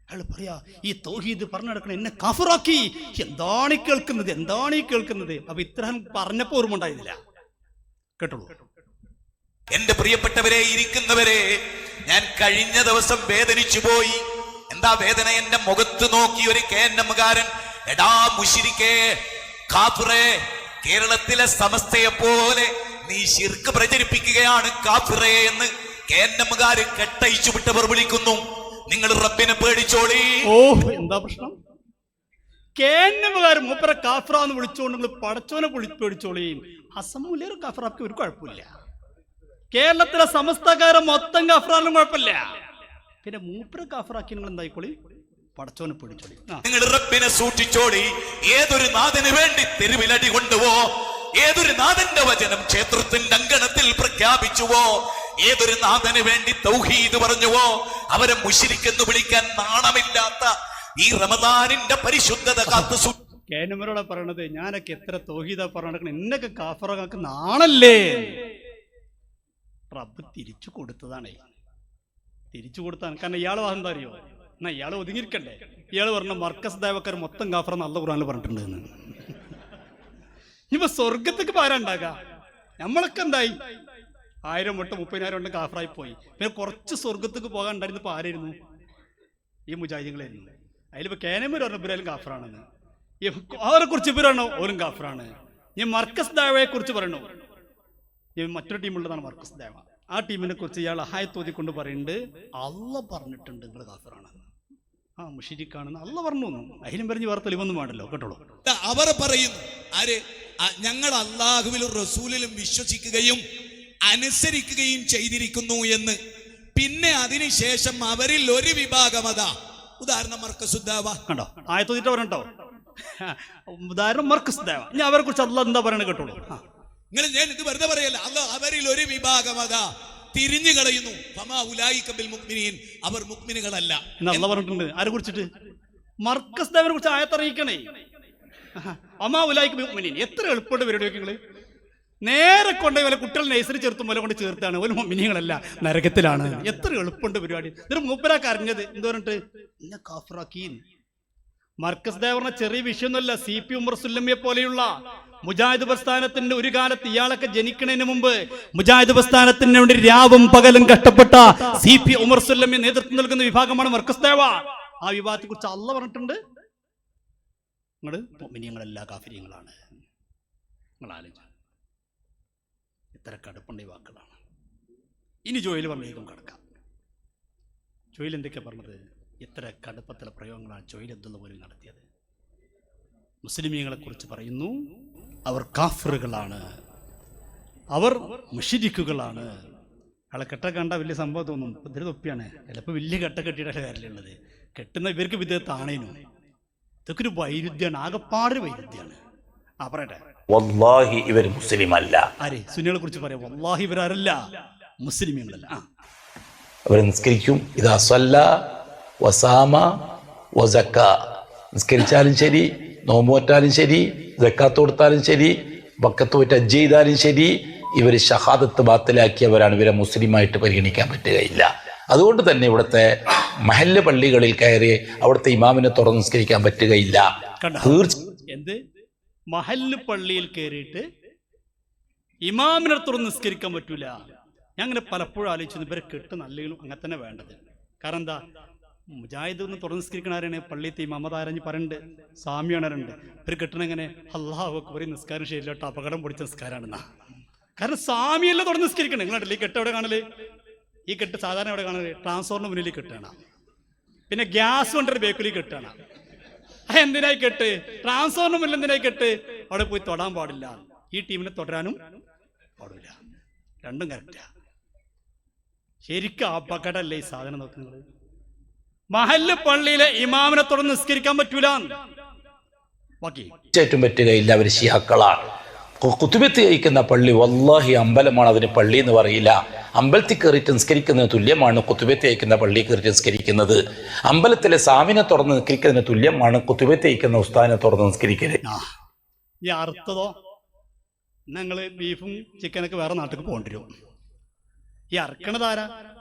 അയാൾ പറയാ, ഈ തൗഹീദ് പറഞ്ഞു നടക്കണം, എന്നെ കാഫറാക്കി. എന്താണ് ഈ കേൾക്കുന്നത്? അപ്പൊ ഇത്രയും പറഞ്ഞപ്പോ ഓർമ്മ ഉണ്ടായിരുന്നില്ല. കേട്ടോളൂ. എന്റെ പ്രിയപ്പെട്ടവരെ, ഇരിക്കുന്നവരെ, ഞാൻ കഴിഞ്ഞ ദിവസം വേദനിച്ചു പോയി. എന്താ വേദന? എന്റെ മുഖത്ത് നോക്കി ഒരു കേന്നമുകാരൻ, എടാ മുശ്രിക്കേ, കാഫിറേ, കേരളത്തിലെ സമസ്തയെ പോലെ നീ ശിർക്ക് പ്രചരിപ്പിക്കുകയാണ് കാഫിറേ എന്ന് കേന്നമുകാര് കെട്ടയിച്ചു വിട്ടവർ വിളിക്കുന്നു. നിങ്ങൾ റബ്ബിനെ പേടിച്ചോളി. ഓ, എന്താ പ്രശ്നം? കേന്നമുകാര് മൂപ്പരെ കാഫറാന്ന് വിളിച്ചോണ്ട് നിങ്ങൾ പടച്ചോനെ പേടിച്ചോളിയും. അസമൂല്യർ കാഫറാക്കി ഒരു കുഴപ്പമില്ല. കേരളത്തിലെ സമസ്തക്കാരെ മൊത്തം കാഫറാനും കുഴപ്പമില്ല. പിന്നെ മൂപ്പരെ കാഫറാക്കി നിങ്ങൾ എന്തായിക്കോളി, പടച്ചോനെ പേടിച്ചോളി. നിങ്ങൾ റബ്ബിനെ സൂക്ഷിച്ചോളി. ഏതൊരു നാഥന് വേണ്ടി തെരുവിലടി കൊണ്ടുവോ, ഏതൊരു നാഥന്റെ വചനം ക്ഷേത്രത്തിന്റെ അങ്കണത്തിൽ പ്രഖ്യാപിച്ചുവോ, ഏതൊരു നാഥന് വേണ്ടി തൗഹീദ് പറഞ്ഞുവോ, അവരെ മുശ്രിക്കെന്ന് വിളിക്കാൻ നാണമില്ലാത്ത ഈ റമദാനിന്റെ പരിശുദ്ധത കാത്തു കേനമരോടെ പറയണത്, ഞാനൊക്കെ എത്ര തൗഹീദാ പറഞ്ഞ എന്നൊക്കെ കാഫറാക്ക് നാണല്ലേ? റബ്ബ് തിരിച്ചു കൊടുത്തതാണേ, തിരിച്ചു കൊടുത്താണ്. കാരണം ഇയാൾ എന്താ അറിയോ, എന്നാ ഇയാൾ ഒതുങ്ങിയിരിക്കണ്ടേ? ഇയാൾ പറഞ്ഞ മർക്കസ് ദേവക്കാർ മൊത്തം കാഫറ നല്ല ഖുർആനിൽ പറഞ്ഞിട്ടുണ്ട് എന്ന്. ഇപ്പൊ സ്വർഗത്തേക്ക് പാരാണ്ടാകാ. നമ്മളൊക്കെ എന്തായി 1000 വട്ടം 30,000 വട്ടം കാഫറായി പോയി. പിന്നെ കുറച്ച് സ്വർഗത്തേക്ക് പോകാൻ ഉണ്ടായിരുന്ന ഇപ്പൊ ആരായിരുന്നു? ഈ മുജാഹിദീങ്ങളായിരുന്നു. അതിലിപ്പോ കേനമൂർ പറഞ്ഞ ഇവരായാലും കാഫറാണെന്ന്. അവരെ കുറിച്ച് ഇവരാണോ ഓരും കാഫറാണ്. ഞാൻ മർക്കസ് ദേവയെ കുറിച്ച് പറയണോ, മറ്റൊരു ടീമുള്ളതാണ് മർക്കസ് ദേവ. ആ ടീമിനെ കുറിച്ച് ഇയാൾ അഹായത്തോതി കൊണ്ട് പറയുന്നുണ്ട്, അള്ള പറഞ്ഞിട്ടുണ്ട് നിങ്ങൾ കാഫറാണെന്ന്, ആ മുശ്രിക്കാണെന്ന് അള്ള പറഞ്ഞു. അതിലും പറഞ്ഞ് വേറെ തെളിവൊന്നും വേണ്ടല്ലോ. കേട്ടോളൂ. അവർ പറയുന്നു, ആര്? ഞങ്ങൾ അള്ളാഹുവിലും റസൂലിലും വിശ്വസിക്കുകയും അനുസരിക്കുകയും ചെയ്തിരിക്കുന്നു എന്ന്. പിന്നെ അതിനുശേഷം അവരിൽ ഒരു വിഭാഗം, അതാ ഉദാഹരണം മർക്കസ് ദേവ കണ്ടോ, ആയത്തോതിട്ട് പറഞ്ഞോ, ഉദാഹരണം മർക്കസ് ദേവ. ഇനി അവരെ കുറിച്ച് അള്ള എന്താ പറയണത് കേട്ടോളൂ. നിങ്ങൾ, ഞാൻ ഇത് വെറുതെ പറയല്ല, അവരിൽ ഒരു വിഭാഗം അതാ തിരിഞ്ഞു കളയുന്നു. അവർ മുഅ്മിനുകളല്ല എന്ന് അള്ള പറഞ്ഞിട്ടുണ്ട്. ആരെ കുറിച്ചിട്ട്? മർക്കസ് ദേവനെ കുറിച്ച് ആയത്തറിയിക്കണേ. അമാ ഉലായിക ബിൽ മുഅ്മിനീൻ. എത്ര എളുപ്പമുണ്ട് പരിപാടി നിങ്ങള്. നേരെ കൊണ്ടുപോയി വല്ല കുട്ടികൾ നഴ്സറി ചേർത്തും പോലെ കൊണ്ട് ചേർത്താണ്. ഒരു മുഅ്മിനീങ്ങളല്ല, നരകത്തിലാണ്. എത്ര എളുപ്പമുണ്ട് പരിപാടി. എന്നിട്ട് മൂപ്പരാക്ക് അറിഞ്ഞത് എന്തോ പറഞ്ഞിട്ട് എന്നെ കാഫറാക്കി. മർക്കസ് ദേവ പറഞ്ഞ ചെറിയ വിഷയമൊന്നുമല്ല. CP ഉമർ സുല്ലമിയെ പോലെയുള്ള മുജാഹിദ് പ്രസ്ഥാനത്തിന്റെ ഒരു കാലത്ത് ഇയാളൊക്കെ ജനിക്കുന്നതിന് മുമ്പ് മുജാഹിദ് പ്രസ്ഥാനത്തിന് വേണ്ടി രാവും പകലും കഷ്ടപ്പെട്ട CP ഉമർ സുല്ലമി നേതൃത്വം നൽകുന്ന വിഭാഗമാണ് മർക്കസ് ദേവ. ആ വിഭാഗത്തെ കുറിച്ച് അള്ള പറഞ്ഞിട്ടുണ്ട്, നിങ്ങൾ മുഅ്മിനീങ്ങളല്ല കാഫിരീങ്ങളാണ്. നിങ്ങൾ ആലോചിച്ചു. എത്ര കടുപ്പുണ്ട ഈ വാക്കുകളാണ്. ഇനി ജോയിൽ പറഞ്ഞേക്കും കിടക്കാം. ജോയിൽ എന്തൊക്കെയാണ് പറഞ്ഞത്? എത്ര കടുപ്പത്തിലെ പ്രയോഗങ്ങളാണ് ജോയിൽ അബ്ദുള്ള പോലും നടത്തിയത്. മുസ്ലിമീങ്ങളെ കുറിച്ച് പറയുന്നു, അവർ കാഫിറുകളാണ്, അവർ മുശ്രിക്കുകളാണ്. ആളെ കെട്ട കണ്ട വലിയ സംഭവം തോന്നും, ഇതിൽ തൊപ്പിയാണ്, ചിലപ്പോൾ വലിയ കെട്ട കെട്ടിയിട്ടാണ് കാര്യമുള്ളത്. കെട്ടുന്ന ഇവർക്ക് വിധേയത്താണേനും. ഇതൊക്കെ ഒരു വൈരുദ്ധ്യമാണ്, ആകെപ്പാടൊരു വൈരുദ്ധ്യമാണ്. പറയട്ടെ, വല്ലാഹി ഇവർ മുസ്ലിം അല്ല. ആരെ സുന്നികളെ കുറിച്ച് പറയാം, വല്ലാഹി ഇവരല്ല, മുസ്ലിമീങ്ങളല്ല. അവർ നിസ്കരിക്കും, ഇതാ സ്വല്ല വസാമ വസക്ക, നിസ്കരിച്ചാലും ശരി, നോമ്പോറ്റാലും ശരി, സക്കാത്ത് കൊടുത്താലും ശരി, വക്കത്ത് പോയിട്ട് ഹജ്ജ് ചെയ്താലും ശരി, ഇവർ ഷഹാദത്ത് ബാത്തിലാക്കിയവരാണ്. ഇവരെ മുസ്ലിമായിട്ട് പരിഗണിക്കാൻ പറ്റുകയില്ല. അതുകൊണ്ട് തന്നെ ഇവിടുത്തെ മഹല്ല് പള്ളികളിൽ കയറി അവിടുത്തെ ഇമാമിനെ തുറന്ന് നിസ്കരിക്കാൻ പറ്റുകയില്ല. എന്ത് മഹല്ല് പള്ളിയിൽ കയറിയിട്ട് ഇമാമിനെ തുറന്ന് നിസ്കരിക്കാൻ പറ്റൂല? ഞാൻ അങ്ങനെ പലപ്പോഴും ആലോചിച്ചു, ഇവരെ കെട്ട് നല്ലെങ്കിലും അങ്ങനെ തന്നെ വേണ്ടത്. കാരണം എന്താ, മുജാഹിദ് ഒന്ന് തുറന്ന് നിസ്കരിക്കണ ആരാണ്? പള്ളിയത്തെ ഇമാമത് ആരഞ്ഞ് പറയുന്നുണ്ട്, സാമ്യാണരുണ്ട്. ഇവർ കെട്ടണ എങ്ങനെ? അല്ലാഹു അക്ബർ, നിസ്കാരം ശരിയിലോട്ട് അപകടം പൊടിച്ച നിസ്കാരമാണെന്നാ. കാരണം സാമിയല്ല തുറന്ന് നിസ്കരിക്കണേ. നിങ്ങളല്ലേ ഈ കെട്ട് എവിടെ കാണല്? ഈ കെട്ട് സാധാരണ എവിടെ കാണല്? ട്രാൻസ്ഫോറിന് മുന്നിൽ കെട്ടാണ്, പിന്നെ ഗ്യാസ് കൊണ്ടൊരു ബേക്കിലേക്ക് കെട്ടാണ്. എന്തിനായി കെട്ട്? ട്രാൻസ്ഫോറിന് മുന്നിൽ എന്തിനായി കെട്ട്? അവിടെ പോയി തൊടാൻ പാടില്ല, ഈ ടീമിനെ തുടരാനും പാടില്ല. രണ്ടും കറക്റ്റാ. ശരിക്കും അപകടമല്ലേ ഈ സാധനം? നോക്കുന്നത് മഹല്ല് പള്ളിയിലെ ഇമാമിനെ തുറന്ന് നിസ്കരിക്കാൻ പറ്റൂല. ബാക്കി ഏറ്റവും പറ്റുകയില്ല. അവർ ശിയാക്കളാണ്. കുത്തുബത്ത് കഴിക്കുന്ന പള്ളി വല്ലാഹി അമ്പലമാണ്, അതിന് പള്ളി എന്ന് പറയില്ല. അമ്പലത്തിൽ കയറിയിട്ട് നിസ്കരിക്കുന്നതിന് തുല്യമാണ് കുത്തുബത്ത് കഴിക്കുന്ന പള്ളി കയറിയിട്ട് നിസ്കരിക്കുന്നത്. അമ്പലത്തിലെ സാമിനെ തുറന്ന് നിസ്കരിക്കുന്നതിന് തുല്യമാണ് കുത്തുബത്ത് കഴിക്കുന്ന ഉസ്താദിനെ തുറന്ന് നിസ്കരിക്കരുത്. ഈ അർത്ഥതോ, ഞങ്ങള് ബീഫും ചിക്കനൊക്കെ വേറെ നാട്ടിലേക്ക് പോകേണ്ടി വരും. ഈ അറക്കണതാരാ?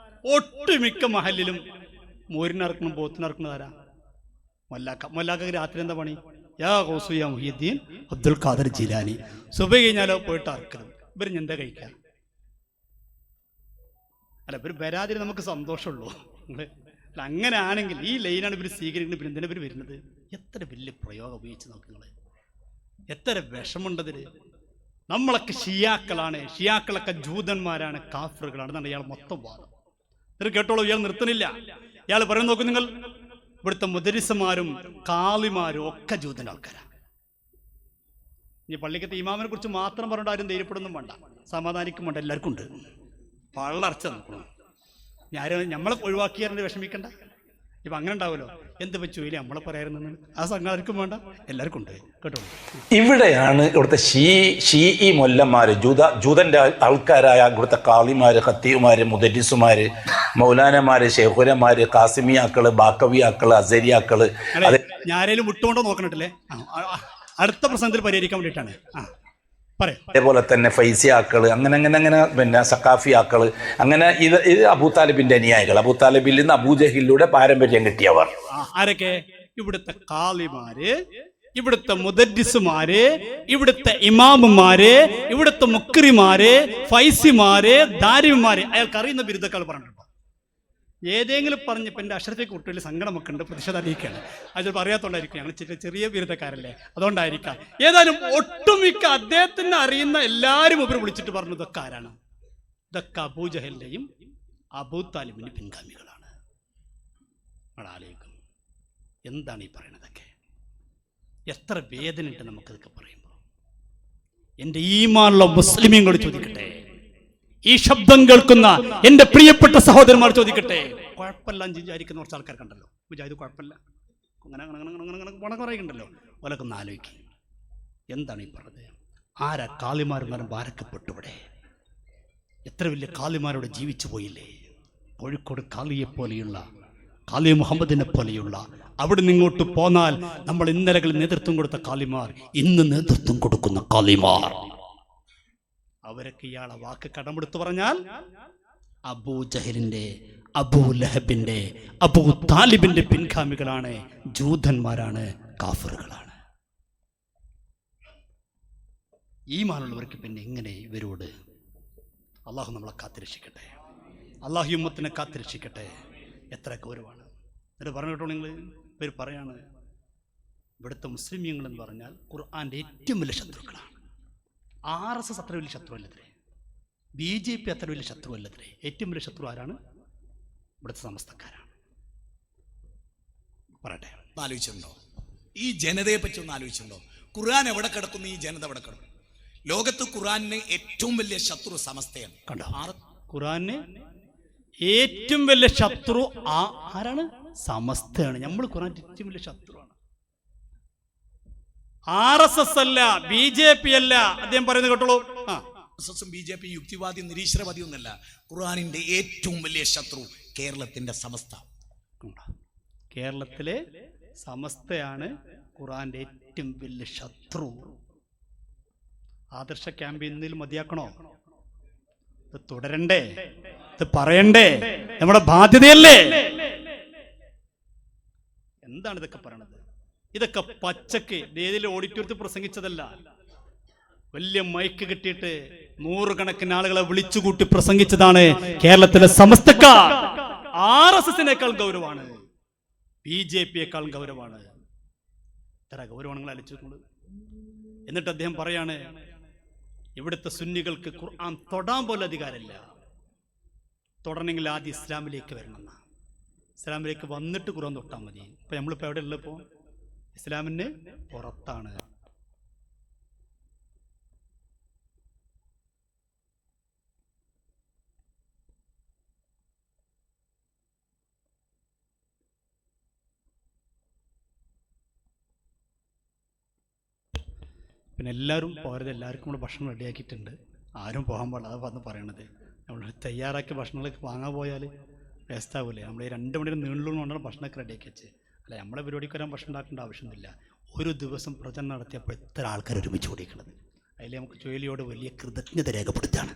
ഒട്ടുമിക്ക മഹലിലും മോരിനറക്കണം, പോത്തിനറക്കണതാരാ? മൊല്ലാക്ക രാത്രി എന്താ പണി? യാ ഗൗസു യാ മുഹിയുദ്ദീൻ അബ്ദുൽ ഖാദർ ജിലാനി. സുബഹി കഴിഞ്ഞാലോ പോയിട്ട് അറക്കണം. ഇവര് എന്താ കഴിക്കാം? അല്ല, ഇവർ വരാതിരി നമുക്ക് സന്തോഷമുള്ളൂ. അല്ല, അങ്ങനെ ആണെങ്കിൽ ഈ ലൈനാണ് ഇവർ സ്വീകരിക്കുന്നത്. പിന്നെ എന്തിനാ ഇവർ വരുന്നത്? എത്ര വലിയ പ്രയോഗം ഉപയോഗിച്ച് നോക്കുന്നത്, എത്ര വിഷമുണ്ടതില്. നമ്മളൊക്കെ ഷിയാക്കളാണ്, ഷിയാക്കളൊക്കെ ജൂതന്മാരാണ്, കാഫിറുകളാണ് എന്നാണ് ഇയാൾ മൊത്തം വാദം. ഇത് കേട്ടോളൂ, ഇയാൾ നിർത്തുന്നില്ല. ഇയാൾ പറയുന്നത് നോക്കും നിങ്ങൾ, ഇവിടുത്തെ മുദരിസമാരും കാളിമാരും ഒക്കെ ജൂതന്റെ ആൾക്കാരാണ്. ഇനി പള്ളിക്കത്തെ ഇമാമിനെ കുറിച്ച് മാത്രം പറഞ്ഞിട്ട് ആരും ധൈര്യപ്പെടുന്നും വേണ്ട, സമാധാനിക്കും വേണ്ട, എല്ലാവർക്കും ഉണ്ട്. പള്ളർച്ച നോക്കണം. ഞാനും നമ്മളെ ഒഴിവാക്കിയാൽ വിഷമിക്കണ്ട. ഇപ്പം അങ്ങനെ ഉണ്ടാവുമല്ലോ, എന്ത് പറ്റൂ ഇല്ല നമ്മളെ പറയാറുണ്ടെന്ന് ആ സംഘാർക്കും വേണ്ട, എല്ലാവർക്കും ഉണ്ട്. കേട്ടോ, ഇവിടെയാണ് ഇവിടുത്തെ ഷീഇ മൊല്ലന്മാര്, ജൂതന്റെ ആൾക്കാരായ ഇവിടുത്തെ കാളിമാര്, ഖത്തീമാര്, മുദരിസുമാര്, മൗലാനമാര്, ഷെയ്ഖുരമാര്, കാസിമിയാക്കള്, ബാക്കവിയാക്കള്, അസരിയാക്കള്, ഞാരേലും വിട്ടുകൊണ്ടോ നോക്കണിട്ടില്ലേ? അടുത്ത പ്രശ്നത്തിൽ പരിഹരിക്കാൻ വേണ്ടിയിട്ടാണ്. അതേപോലെ തന്നെ ഫൈസിയാക്കള്, അങ്ങനെ പിന്നെ സക്കാഫിയാക്കള്, അങ്ങനെ ഇത് അബൂ താലിബിന്റെ അനുയായികൾ, അബൂ താലിബിൽ നിന്ന് അബൂജഹിലൂടെ പാരമ്പര്യം കിട്ടിയവർ. ആരൊക്കെ? ഇവിടുത്തെ കാളിമാര്, ഇവിടുത്തെ മുദരിസുമാര്, ഇവിടുത്തെ ഇമാമുമാര്, ഇവിടുത്തെ മുക്രിമാര്, ഫൈസിമാര്, ദാരിമാര്. അയാൾക്ക് അറിയുന്ന ബിരുദക്കാൾ പറഞ്ഞിട്ടുണ്ടോ? ഏതെങ്കിലും പറഞ്ഞപ്പോൾ എൻ്റെ അക്ഷരത്തേക്ക് കുട്ടികളിൽ സങ്കടമൊക്കെ ഉണ്ട്, പ്രതിഷേധം അറിയിക്കുകയാണ്. അത് പറയാത്തോണ്ടായിരിക്കും, ഞങ്ങൾ ചെറിയ ബിരുദക്കാരല്ലേ, അതുകൊണ്ടായിരിക്കാം. ഏതായാലും ഒട്ടുമിക്ക അദ്ദേഹത്തിന് അറിയുന്ന എല്ലാവരും ഇവർ വിളിച്ചിട്ട് പറഞ്ഞു, ഇതൊക്കെ ആരാണ്? ഇതൊക്കെ അബൂജഹലിന്റെയും അബൂ താലിബിന്റെ പിൻഗാമികളാണ്. ആലോചിക്കും, എന്താണ് ഈ പറയണതൊക്കെ? എത്ര വേദനയുണ്ട് നമുക്കതൊക്കെ പറയുമ്പോൾ. എൻ്റെ ഈമാനുള്ള മുസ്ലിമീങ്ങളോട് ചോദിക്കട്ടെ, ഈ ശബ്ദം കേൾക്കുന്ന എന്റെ പ്രിയപ്പെട്ട സഹോദരന്മാർ ചോദിക്കട്ടെ, കുഴപ്പമില്ല വിചാരിക്കുന്ന കുറച്ച് ആൾക്കാർ കണ്ടല്ലോ, വിചാരിത് കുഴപ്പമില്ല, അങ്ങനെ പറയുന്നുണ്ടല്ലോ, ഓലൊക്കെ ഒന്ന് ആലോചിക്കും, എന്താണ് ഈ പറഞ്ഞത്? ആരാ കാളിമാരും ബാരക്കപ്പെട്ടു? ഇവിടെ എത്ര വലിയ കാളിമാരോട് ജീവിച്ചു പോയില്ലേ? കോഴിക്കോട് കാളിയെ പോലെയുള്ള, കാളി മുഹമ്മദിനെ പോലെയുള്ള, അവിടെ നിന്നിങ്ങോട്ട് പോന്നാൽ നമ്മൾ ഇന്നലകളിൽ നേതൃത്വം കൊടുത്ത കാളിമാർ, ഇന്ന് നേതൃത്വം കൊടുക്കുന്ന കാളിമാർ, അവരൊക്കെ ഇയാളെ വാക്ക് കടമെടുത്തു പറഞ്ഞാൽ അബൂ ജഹലിന്റെ, അബൂ ലഹബിന്റെ, അബൂ താലിബിന്റെ പിൻഗാമികളാണ്, ജൂതന്മാരാണ്, കാഫിറുകളാണ്. ഈമാനുള്ളവർക്ക് പിന്നെ എങ്ങനെ ഇവരോട്? അള്ളാഹു നമ്മളെ കാത്തിരക്ഷിക്കട്ടെ, അള്ളാഹു ഉമ്മത്തിനെ കാത്തിരക്ഷിക്കട്ടെ. എത്ര ഗൗരവമാണ് എന്നിട്ട് പറഞ്ഞു കേട്ടോ നിങ്ങൾ. ഇവർ പറയാണ്, ഇവിടുത്തെ മുസ്ലിമീങ്ങൾ എന്ന് പറഞ്ഞാൽ ഖുർആന്റെ ഏറ്റവും വലിയ ശത്രുക്കളാണ്. RSS അത്ര വലിയ ശത്രുവല്ലത്രേ. BJP അത്ര വലിയ ശത്രുവല്ലത്രേ. ഏറ്റവും വലിയ ശത്രു ആരാണ്? ഇവിടുത്തെ സമസ്തക്കാരാണ്. പറയട്ടെ, ആലോചിച്ചിട്ടുണ്ടോ? ഈ ജനതയെ പറ്റി ഒന്ന് ആലോചിച്ചിട്ടുണ്ടോ? ഖുർആൻ എവിടെ കിടക്കുന്നു, ഈ ജനത എവിടെ കിടക്കും? ലോകത്ത് ഖുർആനിന് ഏറ്റവും വലിയ ശത്രു സമസ്തയാണ്. കണ്ടോ? ഖുർആന് ഏറ്റവും വലിയ ശത്രു ആരാണ്? സമസ്തയാണ്. നമ്മൾ ഖുർആൻ ഏറ്റവും വലിയ ശത്രുവാണ്. RSS അല്ല, BJP അല്ല. അദ്ദേഹം പറയുന്നത് കേട്ടോളൂ. RSS BJP യുക്തിവാദി നിരീശ്വരവാദി ഒന്നല്ല. ഖുർആനിന്റെ ഏറ്റവും വലിയ ശത്രു കേരളത്തിന്റെ സമസ്ത. കേരളത്തിലെ സമസ്തയാണ് ഖുർആന്റെ ഏറ്റവും വലിയ ശത്രു. ആദർശ ക്യാമ്പയിനിൽ മതിയാക്കണോ? ഇത് തുടരണ്ടേ? ഇത് പറയണ്ടേ? നമ്മുടെ ബാധ്യതയല്ലേ? എന്താണ് ഇതൊക്കെ പറയണത്? ഇതൊക്കെ പച്ചക്ക് ഏതിലെ ഓഡിറ്റോറിയത്തിൽ പ്രസംഗിച്ചതല്ല. വലിയ മൈക്ക് കിട്ടിയിട്ട് 100 കണക്കിന് ആളുകളെ വിളിച്ചുകൂട്ടി പ്രസംഗിച്ചതാണ് കേരളത്തിലെ സമസ്തക്കാർ. RSSനേക്കാൾ ഗൗരവമാണ്, BJPയേക്കാൾ ഗൗരവമാണ്. ഇത്ര ഗൗരവങ്ങൾ അലിച്ചിട്ടുണ്ട്. എന്നിട്ട് അദ്ദേഹം പറയാണ്, ഇവിടുത്തെ സുന്നികൾക്ക് ഖുർആൻ തൊടാൻ പോലും അധികാരമില്ല. തൊടണമെങ്കിൽ ആദ്യം ഇസ്ലാമിലേക്ക് വരണം. ഇസ്ലാമിലേക്ക് വന്നിട്ട് ഖുർആൻ തൊട്ടാൽ മതി. ഇപ്പൊ നമ്മളിപ്പോ എവിടെ ഉള്ളപ്പോ ഇസ്ലാമിന് പുറത്താണ്. പിന്നെ എല്ലാവരും പോരത്, എല്ലാവർക്കും കൂടെ ഭക്ഷണം റെഡിയാക്കിയിട്ടുണ്ട്. ആരും പോകാൻ പാടില്ല. അത് വന്ന് പറയണത് നമ്മൾ തയ്യാറാക്കിയ ഭക്ഷണങ്ങളൊക്കെ വാങ്ങാൻ പോയാൽ വേസ്റ്റ് ആവില്ലേ? നമ്മൾ ഈ 2 മണി നീണ്ടുകൊണ്ടാണ് ഭക്ഷണമൊക്കെ റെഡിയാക്കി വെച്ചത്. അല്ല, നമ്മളെ പരിപാടിക്ക് വരാൻ ഭക്ഷണം ഉണ്ടാക്കേണ്ട ആവശ്യമൊന്നുമില്ല. ഒരു ദിവസം പ്രചരണം നടത്തിയപ്പോൾ എത്ര ആൾക്കാർ ഒരുമിച്ച് കൂടിയിരിക്കുന്നത്. അതിൽ നമുക്ക് ചുഴലിയോട് വലിയ കൃതജ്ഞത രേഖപ്പെടുത്താണ്.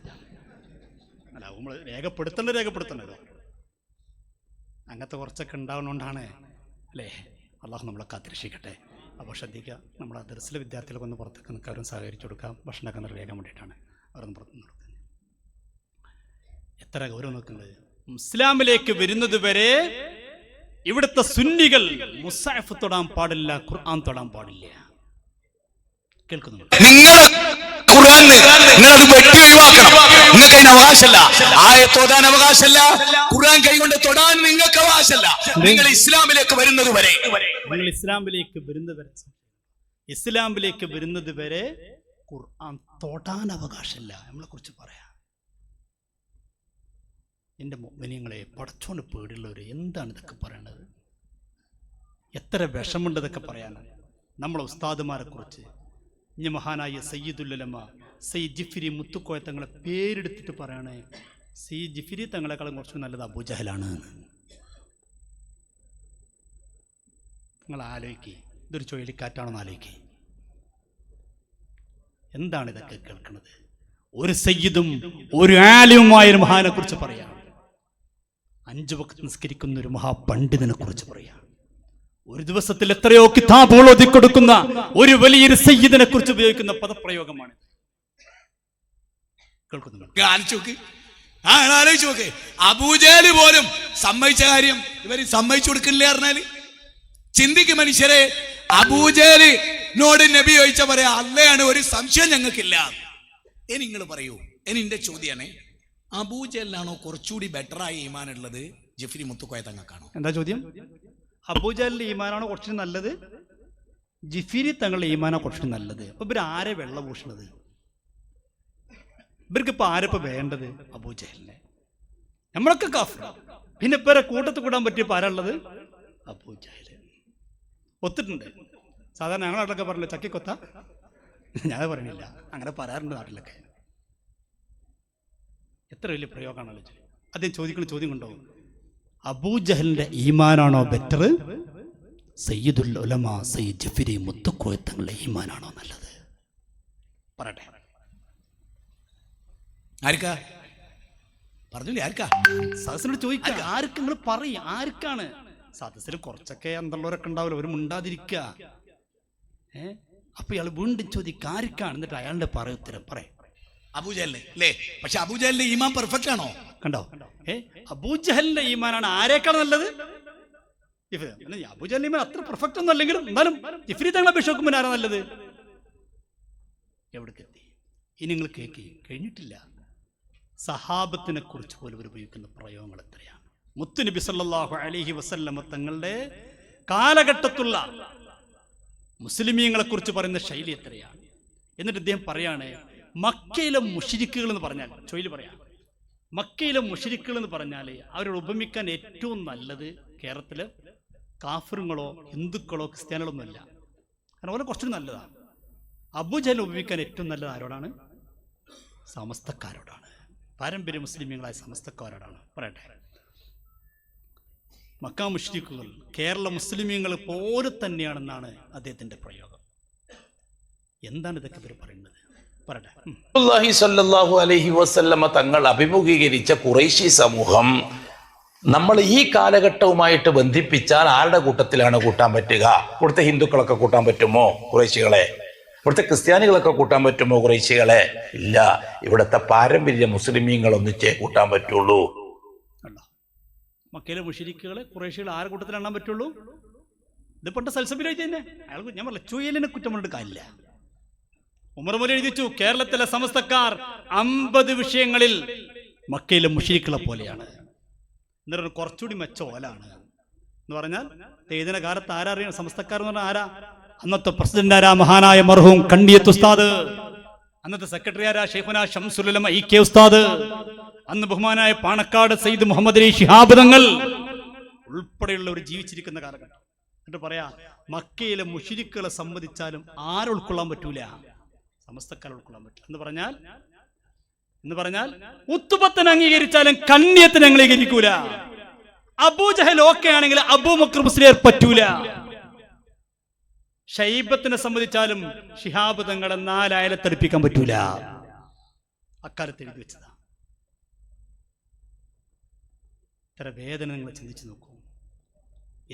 അല്ല, നമ്മൾ രേഖപ്പെടുത്തേണ്ടതോ അങ്ങനത്തെ കുറച്ചൊക്കെ ഉണ്ടാവുന്നതുകൊണ്ടാണ് അല്ലേ? അള്ളാഹു നമ്മളെ കാത്തിരക്ഷിക്കട്ടെ. അപ്പോൾ ശ്രദ്ധിക്കുക, നമ്മുടെ ദർസിലെ വിദ്യാർത്ഥികളൊക്കെ ഒന്ന് പുറത്തേക്ക് നിൽക്കാനും സഹകരിച്ചു കൊടുക്കാം. ഭക്ഷണമൊക്കെ റെഡിയാക്കാൻ വേണ്ടിയിട്ടാണ് അവരൊന്ന് പുറത്ത് നടക്കുന്നത്. എത്ര ഗൗരവം നോക്കുന്നത്! ഇസ്ലാമിലേക്ക് വരുന്നത് വരെ ഇവിടുത്തെ സുന്നികൾ മുസാഫ് തൊടാൻ പാടില്ല, ഖുർആൻ തൊടാൻ പാടില്ല. കേൾക്കുന്നു? നിങ്ങൾക്ക് അതിന് അവകാശമല്ല. ആയത്തോടാൻ അവകാശമല്ല. ഖുർആൻ കൈകൊണ്ട് തൊടാൻ നിങ്ങൾക്ക് അവകാശമല്ല. നിങ്ങൾ ഇസ്ലാമിലേക്ക് വരുന്നത് വരെ ഇസ്ലാമിലേക്ക് വരുന്നത് വരെ ഖുർആൻ തൊടാൻ അവകാശമില്ല. നമ്മളെ കുറിച്ച് പറയാം. എൻ്റെ മുഅ്മിനീങ്ങളെ, പടച്ചോന് പേടിയുള്ളവര്, എന്താണ് ഇതൊക്കെ പറയണത്? എത്ര വിഷമുണ്ട് ഇതൊക്കെ പറയാനാണ്. നമ്മളെ ഉസ്താദുമാരെ കുറിച്ച് ഇനി മഹാനായ സയ്യിദുൽ ഉലമ സയ്യിദ് ജിഫ്രി മുത്തുക്കോയ തങ്ങളെ പേരെടുത്തിട്ട് പറയണേ, സയ്യിദ് ജിഫ്രി തങ്ങളെക്കാളും കുറച്ച് നല്ലത് അബൂജഹലാണ്. നിങ്ങൾ ആലോചിക്കുക, ഇതൊരു ചുഴലിക്കാറ്റാണെന്ന് ആലോചിക്കുക. എന്താണ് ഇതൊക്കെ കേൾക്കുന്നത്? ഒരു സയ്യിദും ഒരു ആലിമുമായ ഒരു മഹാനെ കുറിച്ച് പറയാം. 5 വക്ത് നിസ്കരിക്കുന്ന ഒരു മഹാപണ്ഡിതനെ കുറിച്ച് പറയാം. ഒരു ദിവസത്തിൽ എത്രയോ കിതാബുകൾ ഓതി കൊടുക്കുന്ന ഒരു വലിയൊരു സയ്യിദിനെ കുറിച്ച് ഉപയോഗിക്കുന്ന പദപ്രയോഗമാണ്. ആലോചിച്ച് നോക്ക്. അബൂജഹൽ പോലും സമ്മതിച്ച കാര്യം ഇവര് സമ്മതിച്ചു കൊടുക്കില്ല പറഞ്ഞാല് ചിന്തിക്ക് മനുഷ്യരെ. അബൂജഹലിനോട് നബി ചോദിച്ച പറയാ, അല്ലയാണ്, ഒരു സംശയം ഞങ്ങൾക്കില്ല. ഇനി നിങ്ങൾ പറയൂ. ഇനി എന്റെ ചോദ്യമാണ്, അബൂജഹലിനാണോ കുറച്ചുകൂടി ബെറ്ററായ ഈമാൻ ഉള്ളത്, ജിഫ്രി മുത്തുക്കോയ തങ്ങൾക്കാണോ? എന്താ ചോദ്യം? അബൂജഹലിന്റെ ഈമാനാണോ കുറച്ചുകൂടി നല്ലത്, ജിഫ്രി തങ്ങളുടെ ഈമാനോ കുറച്ചുകൂടി നല്ലത്? അപ്പൊ ഇവർ ആരെ വെള്ളപൂഷണത്? ഇവർക്ക് ഇപ്പൊ ആരപ്പോ വേണ്ടത്? അബൂജഹലിനെ. നമ്മളൊക്കെ കാഫിർ. പിന്നെ ഇപ്പൊ കൂട്ടത്തിൽ കൂടാൻ പറ്റിയപ്പോ ആരാളുള്ളത്? അബൂജഹൽ. ഒത്തിട്ടുണ്ട്. സാധാരണ ഞങ്ങളുടെ നാട്ടിലൊക്കെ പറഞ്ഞില്ല ചക്കിക്കൊത്ത, ഞാൻ പറയണില്ല, അങ്ങനെ പറയാറുണ്ട് നാട്ടിലൊക്കെ. എത്ര വലിയ പ്രയോഗമാണ്. അദ്ദേഹം ചോദിക്കുന്ന ചോദ്യം കൊണ്ടോ, അബൂജഹലിന്റെ ഈമാനാണോ ബെറ്റർ, സയ്യിദുൽ ഉലമ സയ്യിദ് ജിഫ്രി മുത്തുക്കോയ തങ്ങളുടെ ഈമാനാണോ നല്ലത്? പറയട്ടെ. ആർക്കാ പറഞ്ഞില്ലേ? ആർക്കാ? സദസ്സിനോട് ചോദിക്കുക. ആർക്ക്? നിങ്ങൾ പറയും ആർക്കാണ്? സദസ്സിൽ കുറച്ചൊക്കെ അന്തള്ളവരൊക്കെ ഉണ്ടാവില്ല, ഒരു മുണ്ടാതിരിക്കുക. അപ്പൊ ഇയാൾ വീണ്ടും ചോദിക്കുക ആർക്കാണ്, എന്നിട്ട് അയാളുടെ ഉത്തരം പറയാം. അബൂജഹലിന് അല്ലേ? പക്ഷെ അബൂജഹലിന്റെ ഈമാൻ പെർഫെക്റ്റ് ആണോ? കണ്ടോ? അബൂജഹലിന്റെ ഈമാനാണ് ആരേക്കാൾ നല്ലത്? അബൂജഹലിന്റെ ഈമാൻ അത്ര പെർഫെക്റ്റ് ഒന്നും അല്ലെങ്കിലും എന്നാലും ജിഫ്രി തങ്ങളെ അഭിഷേകുമ്പോൾ ആരാ നല്ലത്? എവിടേക്കെത്തി? ഇനി നിങ്ങൾ കേക്ക് കഴിഞ്ഞിട്ടില്ല. സഹാബത്തിനെ കുറിച്ച് പോലും അവർ ഉപയോഗിക്കുന്ന പ്രയോഗങ്ങൾ എത്രയാണ്. മുത്തുനബി സല്ലല്ലാഹു അലൈഹി വസല്ലമ തങ്ങളുടെ കാലഘട്ടത്തുള്ള മുസ്ലിമീങ്ങളെ കുറിച്ച് പറയുന്ന ശൈലി എത്രയാണ്. എന്നിട്ട് ഇദ്ദേഹം പറയാണ്, മക്കയിലെ മുശ്രിക്കുകൾ എന്ന് പറഞ്ഞാൽ, ചൊല്ലി പറയാം, മക്കയിലെ മുശ്രിക്കുകൾ എന്ന് പറഞ്ഞാൽ അവരോട് ഉപമിക്കാൻ ഏറ്റവും നല്ലത് കേരളത്തിലെ കാഫിറുകളോ ഹിന്ദുക്കളോ ക്രിസ്ത്യാനികളോ ഒന്നുമല്ല. കാരണം അവരെ കുറച്ചുകൂടി നല്ലതാണ്. അബൂജഹൽ ഉപമിക്കാൻ ഏറ്റവും നല്ലത് ആരോടാണ്? സമസ്തക്കാരോടാണ്, പാരമ്പര്യ മുസ്ലിമീങ്ങളായ സമസ്തക്കാരോടാണ്. പറയട്ടെ, മക്ക മുശ്രിക്കുകൾ കേരള മുസ്ലിമീങ്ങൾ പോലെ തന്നെയാണെന്നാണ് അദ്ദേഹത്തിന്റെ പ്രയോഗം. എന്താണ് ഇതൊക്കെ ഇവർ പറയുന്നത്? പറയട്ടെ. റസൂലുള്ളാഹി സ്വല്ലല്ലാഹു അലൈഹി വസല്ലമ തങ്ങൾ അഭിമുഖീകരിച്ച ഖുറൈശി സമൂഹം നമ്മൾ ഈ കാലഘട്ടവുമായിട്ട് ബന്ധിപ്പിച്ചാൽ ആരുടെ കൂട്ടത്തിലാണ് കൂട്ടാൻ പറ്റുക? ഇവിടുത്തെ ഹിന്ദുക്കളൊക്കെ കൂട്ടാൻ പറ്റുമോ ഖുറൈശികളെ? ഇവിടുത്തെ ക്രിസ്ത്യാനികളൊക്കെ കൂട്ടാൻ പറ്റുമോ ഖുറൈശികളെ? ഇല്ല, ഇവിടുത്തെ പാരമ്പര്യ മുസ്ലിമീങ്ങൾ ഒന്നിച്ചേ കൂട്ടാൻ പറ്റുള്ളൂ. മക്കയിലെ മുശ്രിക്കുകളെ ഖുറൈശികൾ ആരെ കൂട്ടത്തിൽ എണ്ണാൻ പറ്റുള്ളൂ? ഇത് പണ്ട് സൽസബിൽ എഴുതി തന്നെ. അയാൾ ഞാൻ പറഞ്ഞ ചുയലിനെ കുറ്റം പറഞ്ഞിട്ട് കാര്യമില്ല. ഉമർ മൊലി എഴുതിച്ചു, കേരളത്തിലെ സമസ്തക്കാർ 50 വിഷയങ്ങളിൽ മക്കയിലെ മുശ്രിക്കുകളെ പോലെയാണ്. എന്നിട്ട് കുറച്ചുകൂടി മെച്ചോലാണ് എന്ന് പറഞ്ഞാൽ, തേദിന കാലത്ത് ആരാ അറിയണം സമസ്തക്കാർ എന്ന് പറഞ്ഞാൽ ആരാ? അന്നത്തെ പ്രസിഡന്റ് ആരാ? മഹാനായ മർഹൂം കണ്ണിയത്ത് ഉസ്താദ്. അന്നത്തെ സെക്രട്ടറി ആരാ? ഷെയ്ഖുനാ ശംസുൽ ഉലമ ഇ കെ ഉസ്താദ്. അന്ന് ബഹുമാനായ പാണക്കാട് സയ്യിദ് മുഹമ്മദ് അലി ശിഹാബ് തങ്ങൾ ഉൾപ്പെടെയുള്ളവർ ജീവിച്ചിരിക്കുന്ന കാലഘട്ടം. എന്നിട്ട് പറയാ, മക്കയിലെ മുശ്രിക്കുകളെ സംബന്ധിച്ചാലും ആരും ഉൾക്കൊള്ളാൻ പറ്റൂല, സമസ്തക്കാരെ ഉൾക്കൊള്ളാൻ പറ്റില്ല എന്ന് പറഞ്ഞാൽ ഉത്തുബത്തിനെ അംഗീകരിച്ചാലും കണ്ണിയത്തിനെ അംഗീകരിക്കൂല. അബൂജഹൽ ഓക്കെ ആണെങ്കിൽ അബൂബക്കർ മുസ്ലിയാർ പറ്റൂല. ഷൈബത്തിനെ സംബന്ധിച്ചാലും ശിഹാബ് തങ്ങളെ 4 അയലത്തടുപ്പിക്കാൻ പറ്റൂല. അക്കാലത്ത് എഴുതി വെച്ചതാ. ഇത്ര വേദന നിങ്ങൾ ചിന്തിച്ചു നോക്കൂ.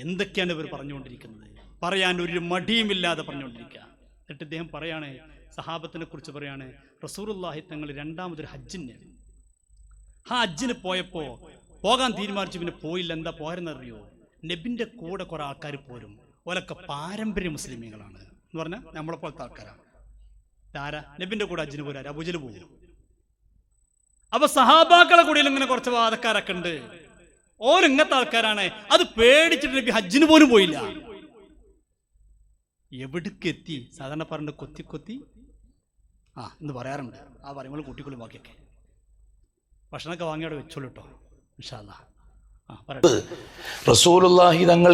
എന്തൊക്കെയാണ് ഇവർ പറഞ്ഞുകൊണ്ടിരിക്കുന്നത്? പറയാൻ ഒരു മടിയുമില്ലാതെ പറഞ്ഞുകൊണ്ടിരിക്കുക. എന്നിട്ട് ഇദ്ദേഹം പറയാണ്, സഹാബത്തിനെ കുറിച്ച് പറയാണ്, റസൂലുള്ളാഹി തങ്ങൾ 2ാമതൊരു ഹജ്ജിന് പോയപ്പോ പോകാൻ തീരുമാനിച്ചു, പിന്നെ പോയില്ല. എന്താ പോരെന്നറിയോ? നബിന്റെ കൂടെ കുറെ ആൾക്കാർ പോരും, ഓലൊക്കെ പാരമ്പര്യ മുസ്ലിമീങ്ങളാണ് എന്ന് പറഞ്ഞാൽ നമ്മളെ പോലത്തെ ആൾക്കാരാണ്. ആരാ നബിന്റെ കൂടെ ഹജ്ജിന് പോരാ? അബൂജഹൽ പോകും. അപ്പൊ സഹാബാക്കളെ കൂടെ ഇങ്ങനെ കുറച്ച് വാദക്കാരൊക്കെ ഉണ്ട്, ഓരിങ്ങനത്തെ ആൾക്കാരാണ്. അത് പേടിച്ചിട്ട് നബി ഹജ്ജിന് പോലും പോയില്ല. എവിടേക്ക് എത്തി? സാധാരണ പറഞ്ഞ കൊത്തി കൊത്തി എന്ന് പറയാറുണ്ട്. ആ പറയുമ്പോൾ കുട്ടികളും ബാക്കിയൊക്കെ ഭക്ഷണമൊക്കെ വാങ്ങി അവിടെ വെച്ചോളൂ കേട്ടോ, ഇൻഷാ അല്ലാഹ്. റസൂലുള്ളാഹി തങ്ങൾ